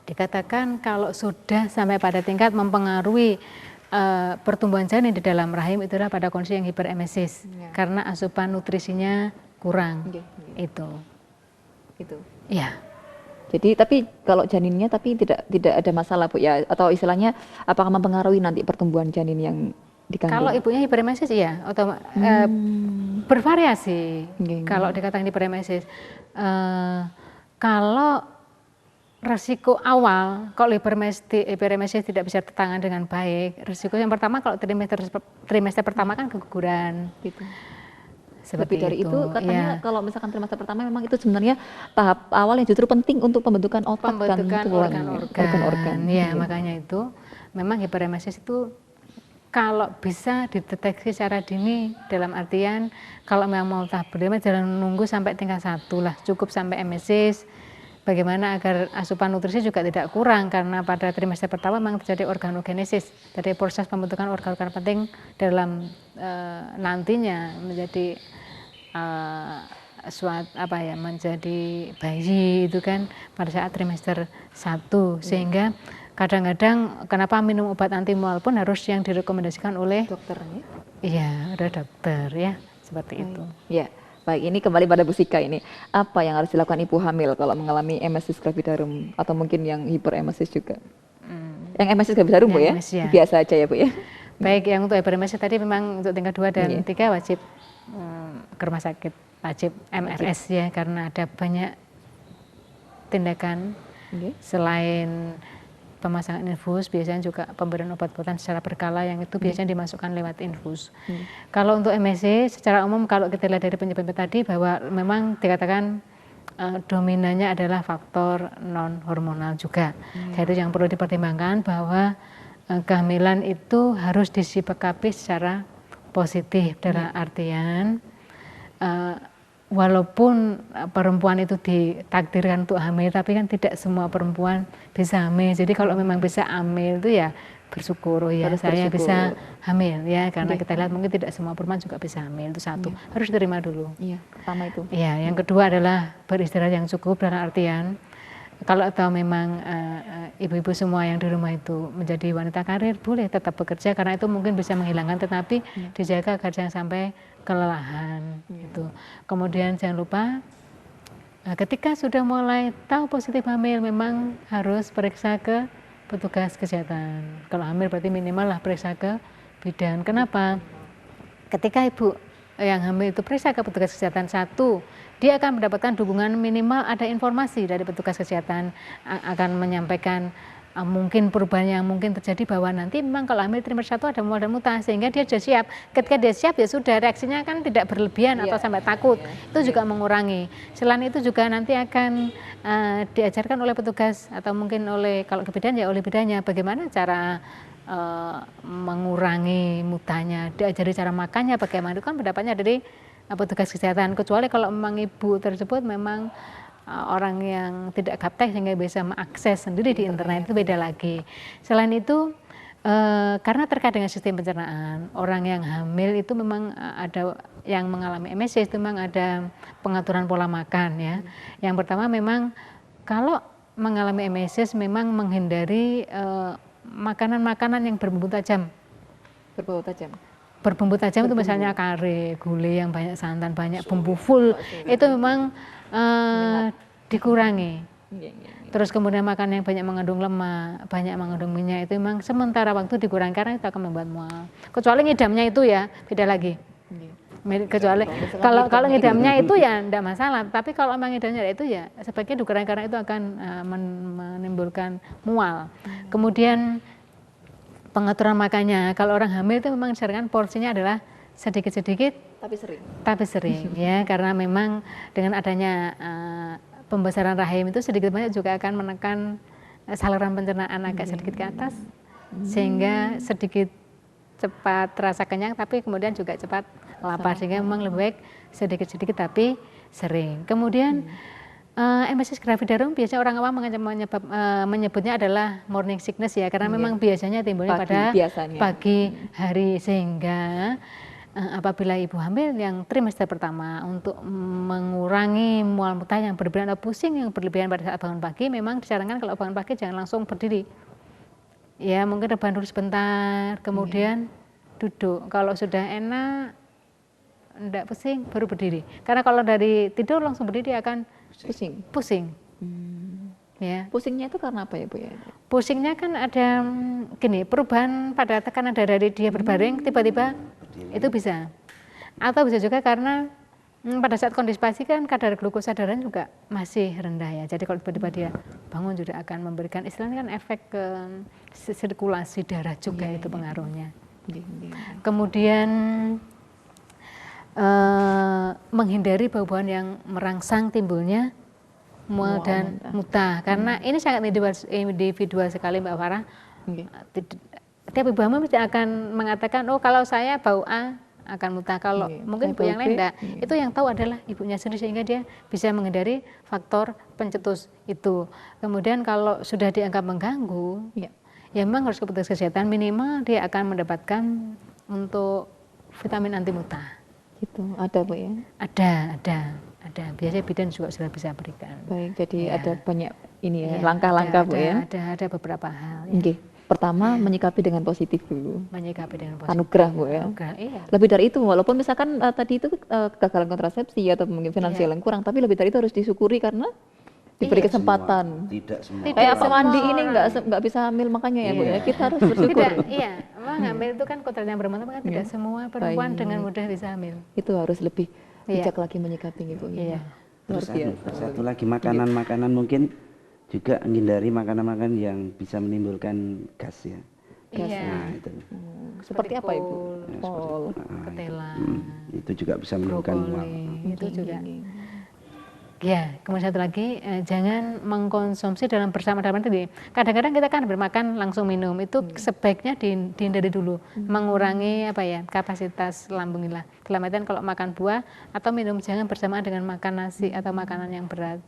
Dikatakan kalau sudah sampai pada tingkat mempengaruhi pertumbuhan janin di dalam rahim, itulah pada kondisi yang hiperemesis karena asupan nutrisinya kurang. Itu. Ya. Jadi tapi kalau janinnya tapi tidak ada masalah Bu ya, atau istilahnya apakah mempengaruhi nanti pertumbuhan janin yang dikandung? Kalau ibunya hiperemesis iya, atau bervariasi. Kalau dikatakan hiperemesis, kalau resiko awal kalau hiperemesis tidak bisa tertangani dengan baik, resiko yang pertama kalau trimester pertama kan keguguran. Gitu. Seperti Lebih dari itu katanya ya. kalau misalkan trimester pertama memang itu sebenarnya tahap awal yang justru penting untuk pembentukan otak dan tulang, organ-organ. Ya, makanya itu memang hiperemesis itu kalau bisa dideteksi secara dini, dalam artian kalau memang mau tahap berdamai jangan nunggu sampai tingkat 1 lah, cukup sampai emesis. Bagaimana agar asupan nutrisi juga tidak kurang, karena pada trimester pertama memang terjadi organogenesis, jadi proses pembentukan organ-organ penting dalam nantinya menjadi menjadi bayi itu kan pada saat trimester 1, sehingga kadang-kadang kenapa minum obat anti mual pun harus yang direkomendasikan oleh dokternya. Iya, ada dokter ya, seperti itu. Ya. Baik, ini kembali pada Bu Sika ini. Apa yang harus dilakukan ibu hamil kalau mengalami emesis gravidarum atau mungkin yang hiperemesis juga? Yang emesis gravidarum Bu ya? Biasa aja ya Bu ya? Baik, yang untuk hiperemesis tadi memang untuk tingkat 2 dan 3 wajib ke rumah sakit, wajib MRS ya, karena ada banyak tindakan selain pemasangan infus, biasanya juga pemberian obat-obatan secara berkala yang itu biasanya dimasukkan lewat infus. Kalau untuk MSC secara umum kalau kita lihat dari penyebab tadi bahwa memang dikatakan dominannya adalah faktor non hormonal juga. Jadi yang perlu dipertimbangkan bahwa kehamilan itu harus disikapi secara positif dalam artian walaupun perempuan itu ditakdirkan untuk hamil, tapi kan tidak semua perempuan bisa hamil. Jadi kalau memang bisa hamil itu ya bersyukur ya, saya bisa hamil ya, karena kita lihat mungkin tidak semua perempuan juga bisa hamil, itu satu. Harus terima dulu. Iya, pertama itu. Iya, yang kedua adalah beristirahat yang cukup dalam artian kalau tahu memang ibu-ibu semua yang di rumah itu menjadi wanita karir, boleh tetap bekerja karena itu mungkin bisa menghilangkan, tetapi dijaga agar jangan sampai kelelahan gitu. Kemudian jangan lupa ketika sudah mulai tahu positif hamil memang harus periksa ke petugas kesehatan. Kalau hamil berarti minimal lah periksa ke bidan. Kenapa? Ketika ibu yang hamil itu periksa ke petugas kesehatan, satu, dia akan mendapatkan dukungan minimal ada informasi dari petugas kesehatan akan menyampaikan mungkin perubahan yang mungkin terjadi bahwa nanti memang kalau hamil trimester 1 ada mual dan muntah, sehingga dia sudah siap. Ketika dia siap ya sudah, reaksinya kan tidak berlebihan atau sampai takut. Itu juga mengurangi. Selain itu juga nanti akan diajarkan oleh petugas atau mungkin oleh kalau ke bidan ya oleh bidannya bagaimana cara mengurangi muntahnya, diajari cara makannya bagaimana, itu kan pendapatnya dari petugas kesehatan, kecuali kalau memang ibu tersebut memang orang yang tidak gaptek sehingga bisa mengakses sendiri di internet, itu beda lagi. Selain itu karena terkait dengan sistem pencernaan, orang yang hamil itu memang ada yang mengalami MSC itu memang ada pengaturan pola makan ya. Yang pertama memang kalau mengalami MSC memang menghindari makanan-makanan yang berbumbu tajam. Berbau tajam. Berbumbu tajam itu misalnya kare, gulai yang banyak santan, banyak bumbu full, itu memang dikurangi. Terus kemudian makan yang banyak mengandung lemak, banyak mengandung minyak, itu memang sementara waktu dikurangi karena itu akan membuat mual. Kecuali ngidamnya itu ya beda lagi. Kecuali kalau ngidamnya itu ya tidak masalah, tapi kalau memang ngidamnya itu ya sebaiknya dikurangi karena itu akan menimbulkan mual. Kemudian pengaturan makannya, kalau orang hamil itu memang disarankan porsinya adalah sedikit-sedikit tapi sering ya, karena memang dengan adanya pembesaran rahim itu sedikit banyak juga akan menekan saluran pencernaan agak sedikit ke atas sehingga sedikit cepat terasa kenyang tapi kemudian juga cepat lapar, sehingga memang lebih baik sedikit-sedikit tapi sering. Kemudian MSC gravidarum biasanya orang awam menyebutnya adalah morning sickness ya, karena memang biasanya timbulnya pada pagi hari, sehingga apabila ibu hamil yang trimester pertama untuk mengurangi mual muntah yang berlebihan atau pusing yang berlebihan pada saat bangun pagi, memang disarankan kalau bangun pagi jangan langsung berdiri. Ya mungkin rebahan dulu sebentar, kemudian duduk. Kalau sudah enak, enggak pusing, baru berdiri. Karena kalau dari tidur langsung berdiri akan pusing. Ya. Pusingnya itu karena apa ya Bu ya? Pusingnya kan ada gini, perubahan pada tekanan darah dari dia berbaring tiba-tiba itu bisa. Atau bisa juga karena Pada saat konstipasi kan kadar glukosa darah juga masih rendah ya. Jadi kalau tiba-tiba dia bangun juga akan memberikan istilahnya kan efek ke sirkulasi darah juga itu pengaruhnya. Kemudian menghindari bau-bauan yang merangsang timbulnya mual dan muntah. Karena ini sangat individual sekali Mbak Farah. Tiap ibu hamil mesti akan mengatakan, oh kalau saya bau A akan muntah, kalau mungkin ibu yang lain enggak. Itu yang tahu adalah ibunya sendiri, sehingga dia bisa menghindari faktor pencetus itu. Kemudian kalau sudah dianggap mengganggu, ya memang harus ke petugas kesehatan, minimal dia akan mendapatkan untuk vitamin anti muntah. Gitu, ada Bu ya? Ada. Biasanya bidan juga sudah bisa berikan. Baik, jadi ada banyak ini ya, langkah-langkah Bu ya? Ada beberapa hal. Ya. Pertama, menyikapi dengan positif dulu. Menyikapi dengan positif. Anugerah Bu ya? Anugerah, iya. Lebih dari itu, walaupun misalkan tadi itu kegagalan kontrasepsi atau mungkin finansial yang kurang, tapi lebih dari itu harus disyukuri karena diberi kesempatan. Tidak semua. Kayak Pak Wandi ini nggak bisa hamil, makanya ya Bu ya, kita harus bersyukur. Memang hamil itu kan kodratnya bermata, kan tidak semua perempuan dengan mudah bisa hamil. Itu harus lebih bijak lagi menyikapi Bu. Iya. Terus satu lagi makanan-makanan mungkin juga menghindari makanan-makanan yang bisa menimbulkan gas ya. Nah, itu. Seperti apa Ibu? Kol, ketela. Itu juga bisa menimbulkan mual. Itu juga. Ya, kemudian satu lagi, jangan mengkonsumsi dalam bersama-sama tadi. Kadang-kadang kita kan bermakan langsung minum, itu sebaiknya dihindari dulu, mengurangi kapasitas lambung lah. Dalam artian kalau makan buah atau minum jangan bersamaan dengan makan nasi atau makanan yang berat.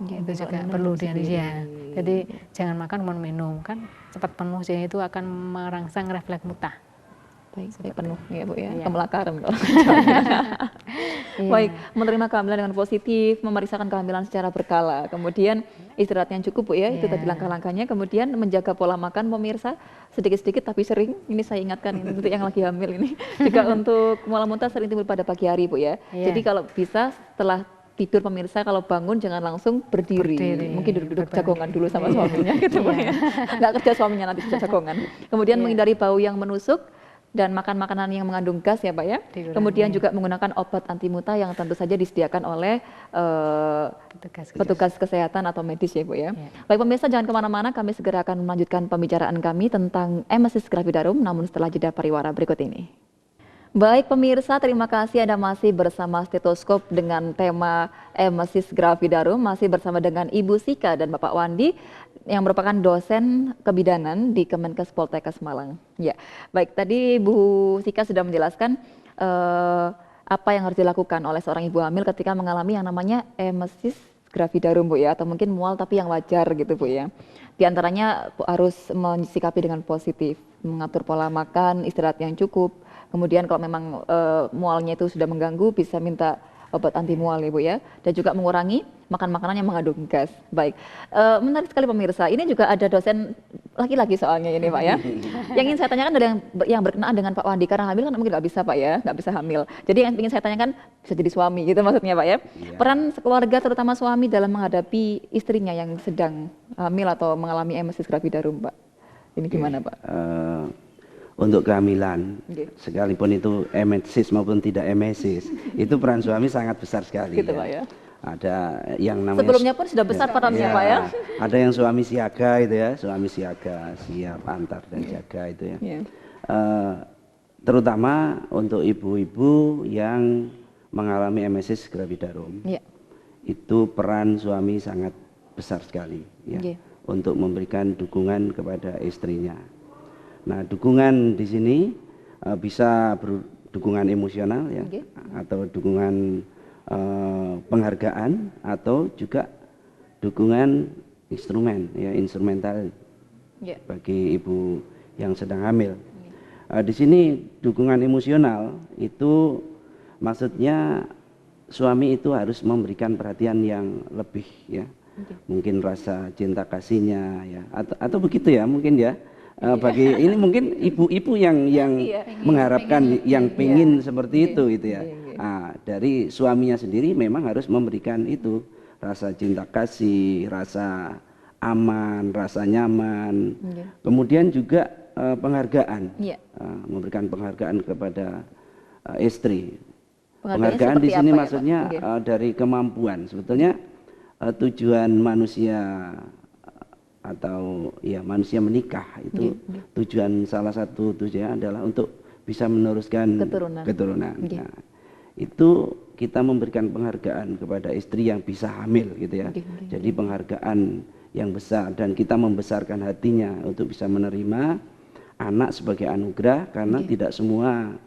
Itu juga perlu dihindari ya. Jadi jangan makan mau minum, kan cepat penuh, jadi itu akan merangsang refleks muntah. Baik, penuh ya Bu ya, kemelakaran kalau Baik, menerima kehamilan dengan positif, memeriksakan kehamilan secara berkala, kemudian istirahat yang cukup Bu ya, itu tadi langkah-langkahnya, kemudian menjaga pola makan pemirsa, sedikit-sedikit tapi sering, ini saya ingatkan ini untuk yang lagi hamil ini, juga untuk mual muntah sering timbul pada pagi hari Bu ya, jadi kalau bisa setelah tidur pemirsa kalau bangun jangan langsung berdiri. Mungkin duduk-duduk jagongan dulu sama suaminya gitu Bu ya, nggak kerja suaminya nanti jagongan, kemudian menghindari bau yang menusuk, dan makan makanan yang mengandung gas ya Pak ya. Kemudian juga menggunakan obat anti muntah yang tentu saja disediakan oleh petugas kesehatan atau medis ya Bu ya. Baik pemirsa, jangan kemana-mana, kami segera akan melanjutkan pembicaraan kami tentang emesis gravidarum, namun setelah jeda pariwara berikut ini. Baik pemirsa, terima kasih Anda masih bersama Stetoskop dengan tema emesis gravidarum, masih bersama dengan Ibu Sika dan Bapak Wandi yang merupakan dosen kebidanan di Kemenkes Poltekkes Malang. Ya, baik tadi Bu Sika sudah menjelaskan apa yang harus dilakukan oleh seorang ibu hamil ketika mengalami yang namanya emesis gravidarum Bu ya, atau mungkin mual tapi yang wajar gitu Bu ya. Di antaranya harus mensikapi dengan positif, mengatur pola makan, istirahat yang cukup. Kemudian kalau memang mualnya itu sudah mengganggu, bisa minta obat anti mual ya Bu ya, dan juga mengurangi makan makanan yang mengandung gas. Baik, menarik sekali pemirsa, ini juga ada dosen laki-laki soalnya ini Pak ya. Yang ingin saya tanyakan adalah yang berkenaan dengan Pak Wandi, karena hamil kan mungkin nggak bisa Pak ya, nggak bisa hamil. Jadi yang ingin saya tanyakan bisa jadi suami gitu maksudnya Pak ya. Peran keluarga terutama suami dalam menghadapi istrinya yang sedang hamil atau mengalami emesis gravidarum Pak. Ini gimana Pak? Untuk kehamilan, sekalipun itu emesis maupun tidak emesis, itu peran suami sangat besar sekali. Gitu, Pak, ya. Ada yang namanya sebelumnya pun sudah besar perannya Pak ya. Ada yang suami siaga itu ya, suami siaga, siap antar dan jaga itu ya. Terutama untuk ibu-ibu yang mengalami emesis gravidarum, itu peran suami sangat besar sekali ya, untuk memberikan dukungan kepada istrinya. Nah, dukungan di sini bisa dukungan emosional ya, atau dukungan penghargaan, atau juga dukungan instrumen ya, instrumental bagi ibu yang sedang hamil. Di sini dukungan emosional itu maksudnya suami itu harus memberikan perhatian yang lebih ya, mungkin rasa cinta kasihnya ya, atau begitu ya mungkin ya. Bagi ini mungkin ibu-ibu yang mengharapkan, yang pengen seperti itu gitu ya. Dari suaminya sendiri memang harus memberikan itu rasa cinta kasih, rasa aman, rasa nyaman. Kemudian juga penghargaan, memberikan penghargaan kepada istri. Penghargaan di sini apa maksudnya ya, Pak? dari kemampuan. Sebetulnya tujuan manusia atau ya manusia menikah itu tujuan, salah satu tujuannya adalah untuk bisa meneruskan keturunan. Nah, itu kita memberikan penghargaan kepada istri yang bisa hamil gitu ya. Jadi penghargaan yang besar, dan kita membesarkan hatinya untuk bisa menerima anak sebagai anugerah, karena tidak semua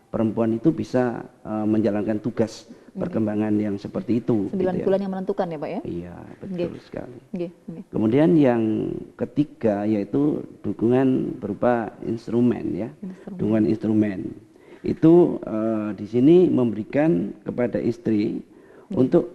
perempuan itu bisa menjalankan tugas perkembangan yang seperti itu. 9 gitu bulan yang menentukan ya Pak ya? Iya, betul sekali. Kemudian yang ketiga yaitu dukungan berupa instrumen ya. Dukungan instrumen. Itu di sini memberikan kepada istri untuk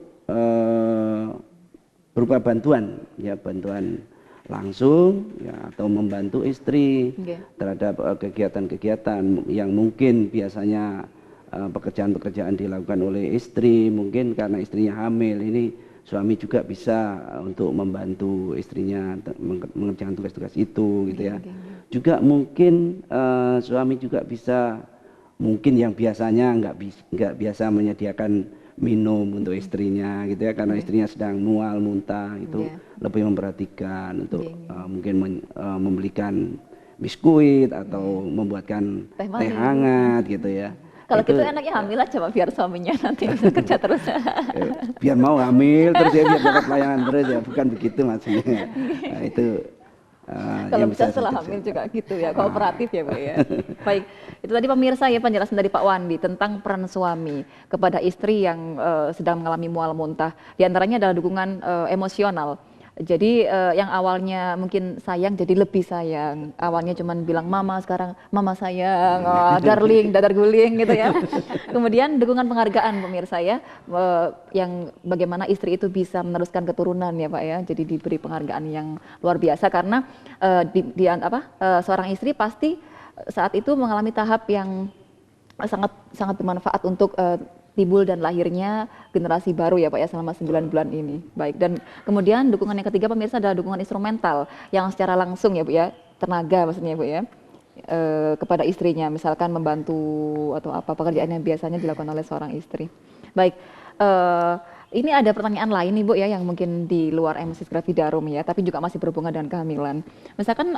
berupa bantuan ya, bantuan langsung ya, atau membantu istri terhadap kegiatan-kegiatan yang mungkin biasanya pekerjaan-pekerjaan dilakukan oleh istri, mungkin karena istrinya hamil, ini suami juga bisa untuk membantu istrinya mengerjakan tugas-tugas itu gitu ya. Juga mungkin suami juga bisa, mungkin yang biasanya nggak biasa menyediakan minum untuk istrinya gitu ya, karena istrinya sedang mual muntah, itu lebih memperhatikan untuk mungkin membelikan biskuit atau membuatkan teh hangat gitu ya. Kalau gitu enaknya hamil aja Pak, biar suaminya nanti bisa kerja terus. Biar mau hamil terus ya, biar dapat layanan terus ya, bukan begitu maksudnya. Nah, itu kalau bisa setelah hamil juga gitu ya, kooperatif ya Pak ya. Baik, itu tadi pemirsa ya penjelasan dari Pak Wandi tentang peran suami kepada istri yang sedang mengalami mual muntah. Di antaranya adalah dukungan emosional. Jadi yang awalnya mungkin sayang jadi lebih sayang. Awalnya cuman bilang mama, sekarang mama sayang, darling, dadar guling gitu ya. Kemudian dukungan penghargaan pemirsa ya, yang bagaimana istri itu bisa meneruskan keturunan ya Pak ya. Jadi diberi penghargaan yang luar biasa, karena seorang istri pasti saat itu mengalami tahap yang sangat bermanfaat untuk timbul dan lahirnya generasi baru ya Pak ya, selama 9 bulan ini. Baik, dan kemudian dukungan yang ketiga pemirsa adalah dukungan instrumental yang secara langsung ya Bu ya, tenaga maksudnya Bu ya, kepada istrinya, misalkan membantu atau apa pekerjaan yang biasanya dilakukan oleh seorang istri. Baik, ini ada pertanyaan lain nih Bu ya, yang mungkin di luar emesis gravidarum ya, tapi juga masih berhubungan dengan kehamilan. Misalkan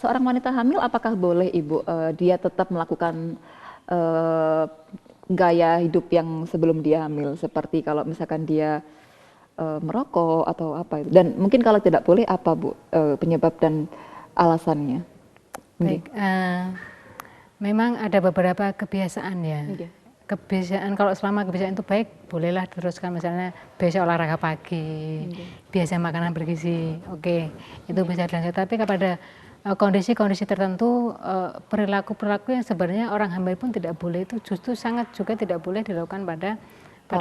seorang wanita hamil, apakah boleh Ibu dia tetap melakukan gaya hidup yang sebelum dia hamil, seperti kalau misalkan dia merokok atau apa itu, dan mungkin kalau tidak boleh apa Bu penyebab dan alasannya? Baik, memang ada beberapa kebiasaan ya. Kebiasaan, kalau selama kebiasaan itu baik, bolehlah teruskan, misalnya biasa olahraga pagi, biasa makanan bergizi, itu bisa dilanjut. Tapi kepada kondisi-kondisi tertentu, perilaku-perilaku yang sebenarnya orang hamil pun tidak boleh, itu justru sangat juga tidak boleh dilakukan pada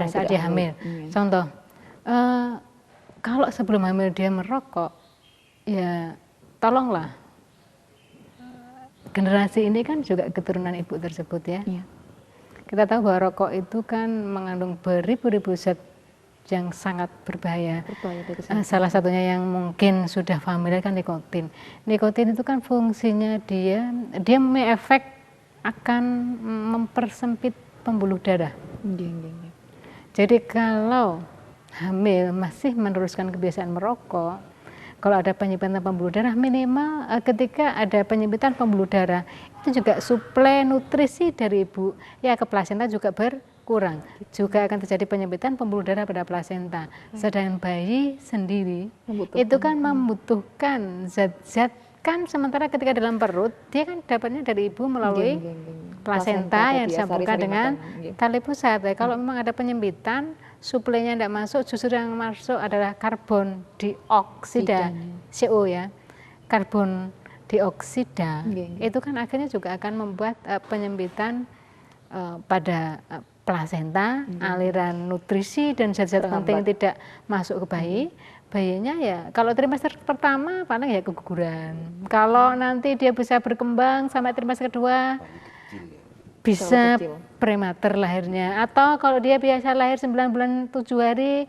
saat dia hamil. Contoh, kalau sebelum hamil dia merokok, ya tolonglah, generasi ini kan juga keturunan ibu tersebut ya. Kita tahu bahwa rokok itu kan mengandung beribu-ribu zat yang sangat berbahaya. Salah satunya yang mungkin sudah familiar kan nikotin. Nikotin itu kan fungsinya dia mempunyai efek akan mempersempit pembuluh darah. Jadi kalau hamil masih meneruskan kebiasaan merokok, kalau ada penyempitan pembuluh darah, minimal ketika ada penyempitan pembuluh darah, itu juga suplai nutrisi dari ibu ya ke plasenta juga berkurang, juga akan terjadi penyempitan pembuluh darah pada plasenta. Sedangkan bayi sendiri itu kan membutuhkan zat-zat, kan sementara ketika dalam perut dia kan dapatnya dari ibu melalui plasenta yang disambungkan dengan tali pusat. Kalau memang ada penyempitan, suplainya tidak masuk, justru yang masuk adalah karbon dioksida, CO ya, karbon dioksida. Itu kan akhirnya juga akan membuat penyempitan pada plasenta, aliran nutrisi dan zat-zat penting tidak masuk ke bayi. Bayinya ya kalau trimester pertama paling ya keguguran. Kalau nanti dia bisa berkembang sampai trimester kedua, bisa prematur lahirnya. Atau kalau dia biasa lahir 9 bulan 7 hari,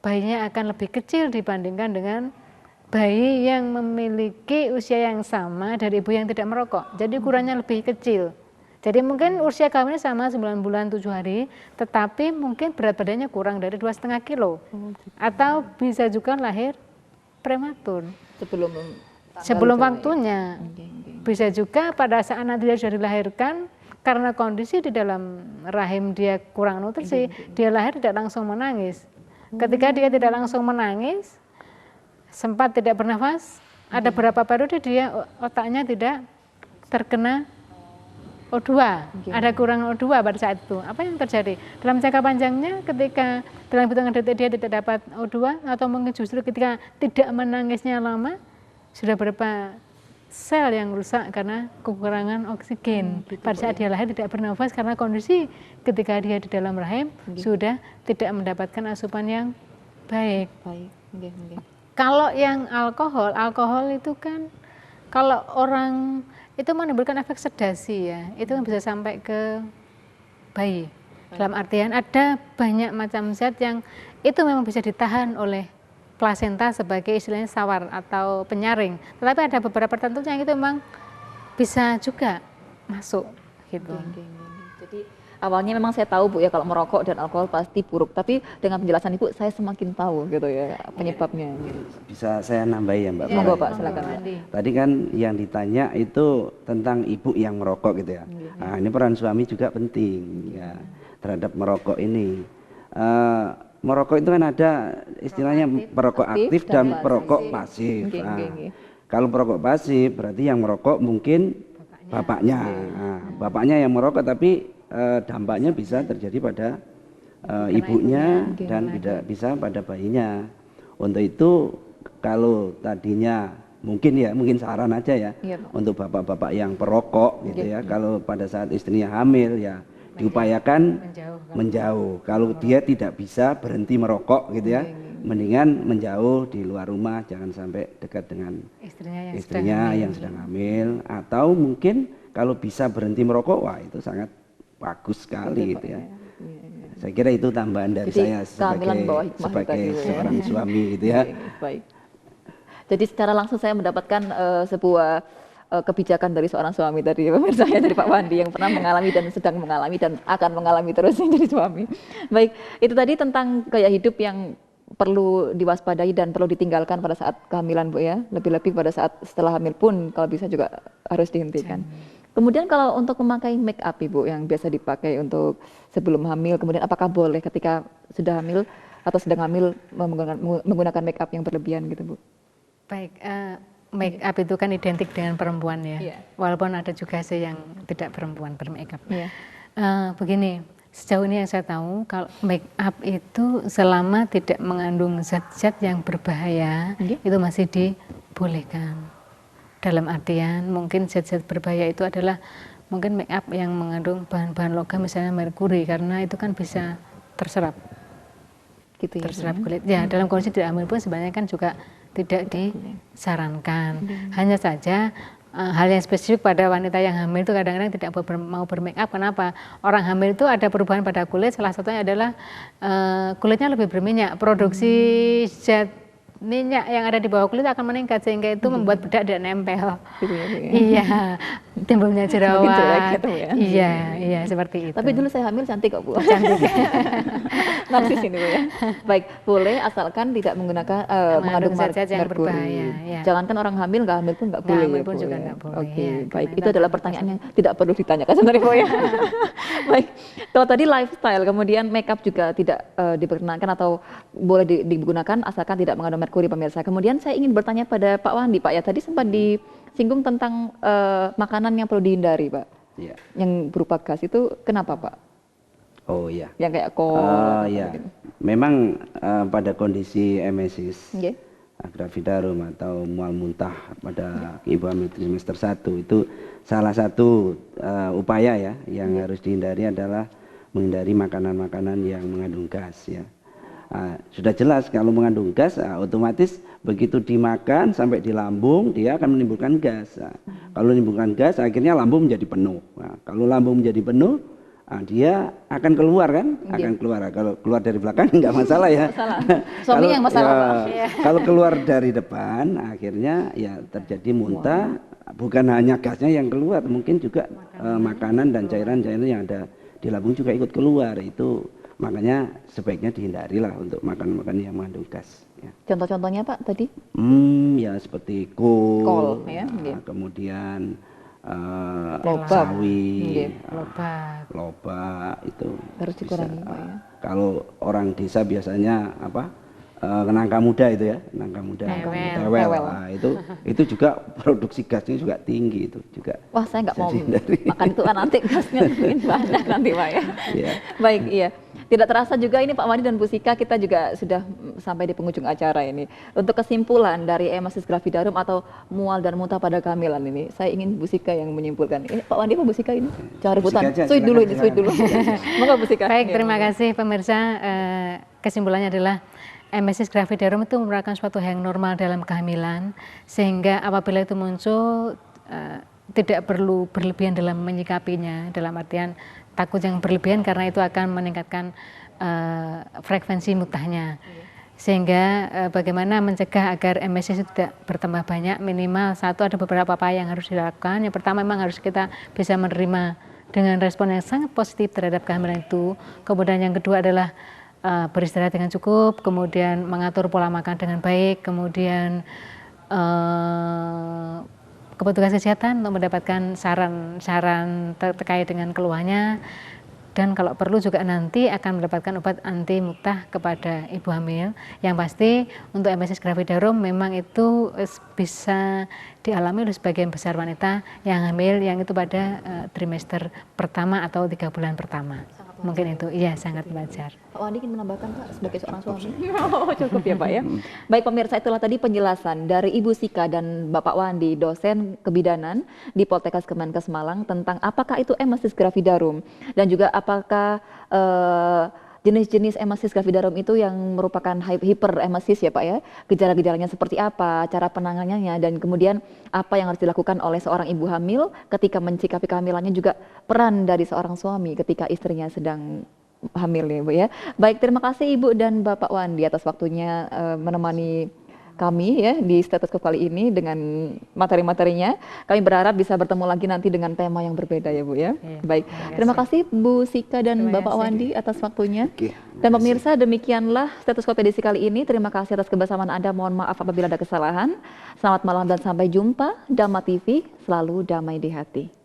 bayinya akan lebih kecil dibandingkan dengan bayi yang memiliki usia yang sama dari ibu yang tidak merokok. Jadi ukurannya lebih kecil. Jadi mungkin usia kawinnya sama 9 bulan 7 hari, tetapi mungkin berat badannya kurang dari 2,5 kilo. Atau bisa juga lahir prematur. Sebelum waktunya. Bisa juga pada saat nanti dia sudah dilahirkan, karena kondisi di dalam rahim dia kurang nutrisi, dia lahir tidak langsung menangis. Ketika dia tidak langsung menangis, sempat tidak bernafas, ada beberapa periode dia otaknya tidak terkena O2, ada kurang O2 pada saat itu. Apa yang terjadi? Dalam jangka panjangnya ketika dalam hitungan detik dia tidak dapat O2, atau mungkin justru ketika tidak menangisnya lama, sudah beberapa sel yang rusak karena kekurangan oksigen. Pada saat dia lahir tidak bernafas karena kondisi ketika dia di dalam rahim sudah tidak mendapatkan asupan yang baik. Kalau yang alkohol itu kan kalau orang itu menimbulkan efek sedasi ya, itu kan bisa sampai ke bayi. Dalam artian ada banyak macam zat yang itu memang bisa ditahan oleh plasenta sebagai istilahnya sawar atau penyaring. Tetapi ada beberapa tertentu yang itu memang bisa juga masuk gitu. Jadi awalnya memang saya tahu Bu ya kalau merokok dan alkohol pasti buruk, tapi dengan penjelasan Ibu saya semakin tahu gitu ya penyebabnya. Bisa saya nambahi ya Mbak? Monggo Pak, silakan. Tadi kan yang ditanya itu tentang ibu yang merokok gitu ya. Nah, ini peran suami juga penting ya terhadap merokok ini. Merokok itu kan ada istilahnya perokok aktif dan perokok pasif. Kalau perokok pasif berarti yang merokok mungkin bapaknya. Nah, bapaknya yang merokok tapi dampaknya bisa terjadi pada ibunya dan tidak bisa pada bayinya. Untuk itu kalau tadinya mungkin saran aja ya untuk bapak-bapak yang perokok gitu ya, kalau pada saat istrinya hamil ya diupayakan menjauh. Kalau dia tidak bisa berhenti merokok gitu ya, mendingan menjauh di luar rumah, jangan sampai dekat dengan istrinya yang sedang hamil. Atau mungkin kalau bisa berhenti merokok, wah itu sangat bagus sekali gitu ya. Saya kira itu tambahan dari saya sebagai seorang suami gitu ya. Baik. Jadi secara langsung saya mendapatkan sebuah kebijakan dari seorang suami tadi pemirsa ya, dari Pak Wandi yang pernah mengalami dan sedang mengalami dan akan mengalami terus jadi suami. Baik, itu tadi tentang gaya hidup yang perlu diwaspadai dan perlu ditinggalkan pada saat kehamilan Bu ya. Lebih-lebih pada saat setelah hamil pun kalau bisa juga harus dihentikan. Kemudian kalau untuk memakai make up Ibu yang biasa dipakai untuk sebelum hamil, kemudian apakah boleh ketika sudah hamil atau sedang hamil menggunakan make up yang berlebihan gitu Bu? Baik, make up itu kan identik dengan perempuan ya, walaupun ada juga sih yang tidak perempuan bermake up. Begini, sejauh ini yang saya tahu kalau make up itu selama tidak mengandung zat-zat yang berbahaya itu masih dibolehkan. Dalam artian mungkin zat-zat berbahaya itu adalah mungkin make up yang mengandung bahan-bahan logam misalnya merkuri, karena itu kan bisa terserap gitu ya, terserap kulit. Ya dalam kondisi tidak hamil pun sebenarnya kan juga tidak disarankan. Hanya saja hal yang spesifik pada wanita yang hamil itu kadang-kadang tidak mau bermake up. Kenapa? Orang hamil itu ada perubahan pada kulit, salah satunya adalah kulitnya lebih berminyak. Produksi zat minyak yang ada di bawah kulit akan meningkat sehingga itu membuat bedak tidak nempel. Iya, timbulnya jerawat. Iya, seperti itu. Tapi dulu saya hamil cantik kok Bu. Cantik. Narsis ini Bu ya. Baik, boleh asalkan tidak menggunakan mengandung zat yang berbahaya. Ya. Jangankan orang hamil, nggak hamil pun nggak boleh. Hamil pun juga nggak boleh. Oke, baik. Itu adalah pertanyaan yang tidak perlu ditanyakan sebenarnya Bu ya. Baik, kalau tadi lifestyle, kemudian makeup juga tidak diperkenankan atau boleh digunakan asalkan tidak mengandung merkuri pemirsa. Kemudian saya ingin bertanya pada Pak Wandi, Pak ya tadi sempat disinggung tentang makanan yang perlu dihindari Pak. Iya. Yang berupa gas itu kenapa Pak? Oh iya. Yang kayak kol. Iya. Memang pada kondisi emesis, gravidarum atau mual muntah pada ibu hamil trimester 1 itu salah satu upaya ya yang harus dihindari adalah menghindari makanan-makanan yang mengandung gas ya. Sudah jelas kalau mengandung gas otomatis begitu dimakan sampai di lambung dia akan menimbulkan gas. Kalau menimbulkan gas akhirnya lambung menjadi penuh. Kalau lambung menjadi penuh dia akan keluar kan, akan keluar. Kalau keluar dari belakang nggak masalah ya. Suami yang masalah. Kalau keluar dari depan, akhirnya ya terjadi muntah. Bukan hanya gasnya yang keluar, mungkin juga makanan dan cairan-cairan yang ada di lambung juga ikut keluar. Itu makanya sebaiknya dihindari lah untuk makan-makan yang mengandung gas. Ya. Contoh-contohnya Pak tadi? Ya seperti kol ya. Kemudian Lobak. sawi, lobak itu harus dikurangi Pak ya. Kalau orang desa biasanya nangka muda itu ya, nangka muda, tewel. Nah, itu juga produksi gasnya juga tinggi itu juga. Wah, saya nggak mau makan itu kan nanti gasnya banyak nanti Pak ya. Yeah. Baik, iya. Tidak terasa juga ini Pak Wandi dan Bu Sika, kita juga sudah sampai di penghujung acara ini. Untuk kesimpulan dari emesis gravidarum atau mual dan muntah pada kehamilan ini, saya ingin Bu Sika yang menyimpulkan. Ini Pak Wandi apa Bu Sika ini? Jangan rebutan. Sweet dulu ini, sweet dulu. Moga Bu Sika. Baik, terima kasih pemirsa. Kesimpulannya adalah emesis gravidarum itu merupakan suatu yang normal dalam kehamilan, sehingga apabila itu muncul tidak perlu berlebihan dalam menyikapinya, dalam artian takut yang berlebihan karena itu akan meningkatkan frekuensi muntahnya. Sehingga bagaimana mencegah agar emesis itu tidak bertambah banyak, minimal ada beberapa upaya yang harus dilakukan. Yang pertama memang harus kita bisa menerima dengan respon yang sangat positif terhadap kehamilan itu. Kemudian yang kedua adalah beristirahat dengan cukup, kemudian mengatur pola makan dengan baik, kemudian ke petugas kesehatan untuk mendapatkan saran-saran terkait dengan keluhannya, dan kalau perlu juga nanti akan mendapatkan obat anti muntah kepada ibu hamil. Yang pasti untuk emesis gravidarum memang itu bisa dialami oleh sebagian besar wanita yang hamil yang itu pada trimester pertama atau 3 bulan pertama. Mungkin itu, iya sangat wajar. Pak Wandi ingin menambahkan Pak sebagai seorang suami? Cukup ya Pak ya. Baik pemirsa, itulah tadi penjelasan dari Ibu Sika dan Bapak Wandi, dosen kebidanan di Poltekkes Kemenkes Malang tentang apakah itu emesis gravidarum dan juga apakah jenis-jenis emesis gravidarum itu yang merupakan hiperemesis ya Pak ya. Gejala-gejalanya seperti apa, cara penanganannya, dan kemudian apa yang harus dilakukan oleh seorang ibu hamil ketika mencikapi kehamilannya, juga peran dari seorang suami ketika istrinya sedang hamil ya Bu ya. Baik, terima kasih Ibu dan Bapak Wandi atas waktunya menemani kami ya di Stetoskop kali ini dengan materi-materinya. Kami berharap bisa bertemu lagi nanti dengan tema yang berbeda ya Bu ya. Baik, terima kasih Bu Sika dan Bapak Wandi atas waktunya. Dan pemirsa, demikianlah Stetoskop edisi kali ini. Terima kasih atas kebersamaan Anda. Mohon maaf apabila ada kesalahan. Selamat malam dan sampai jumpa. Dhamma TV, selalu damai di hati.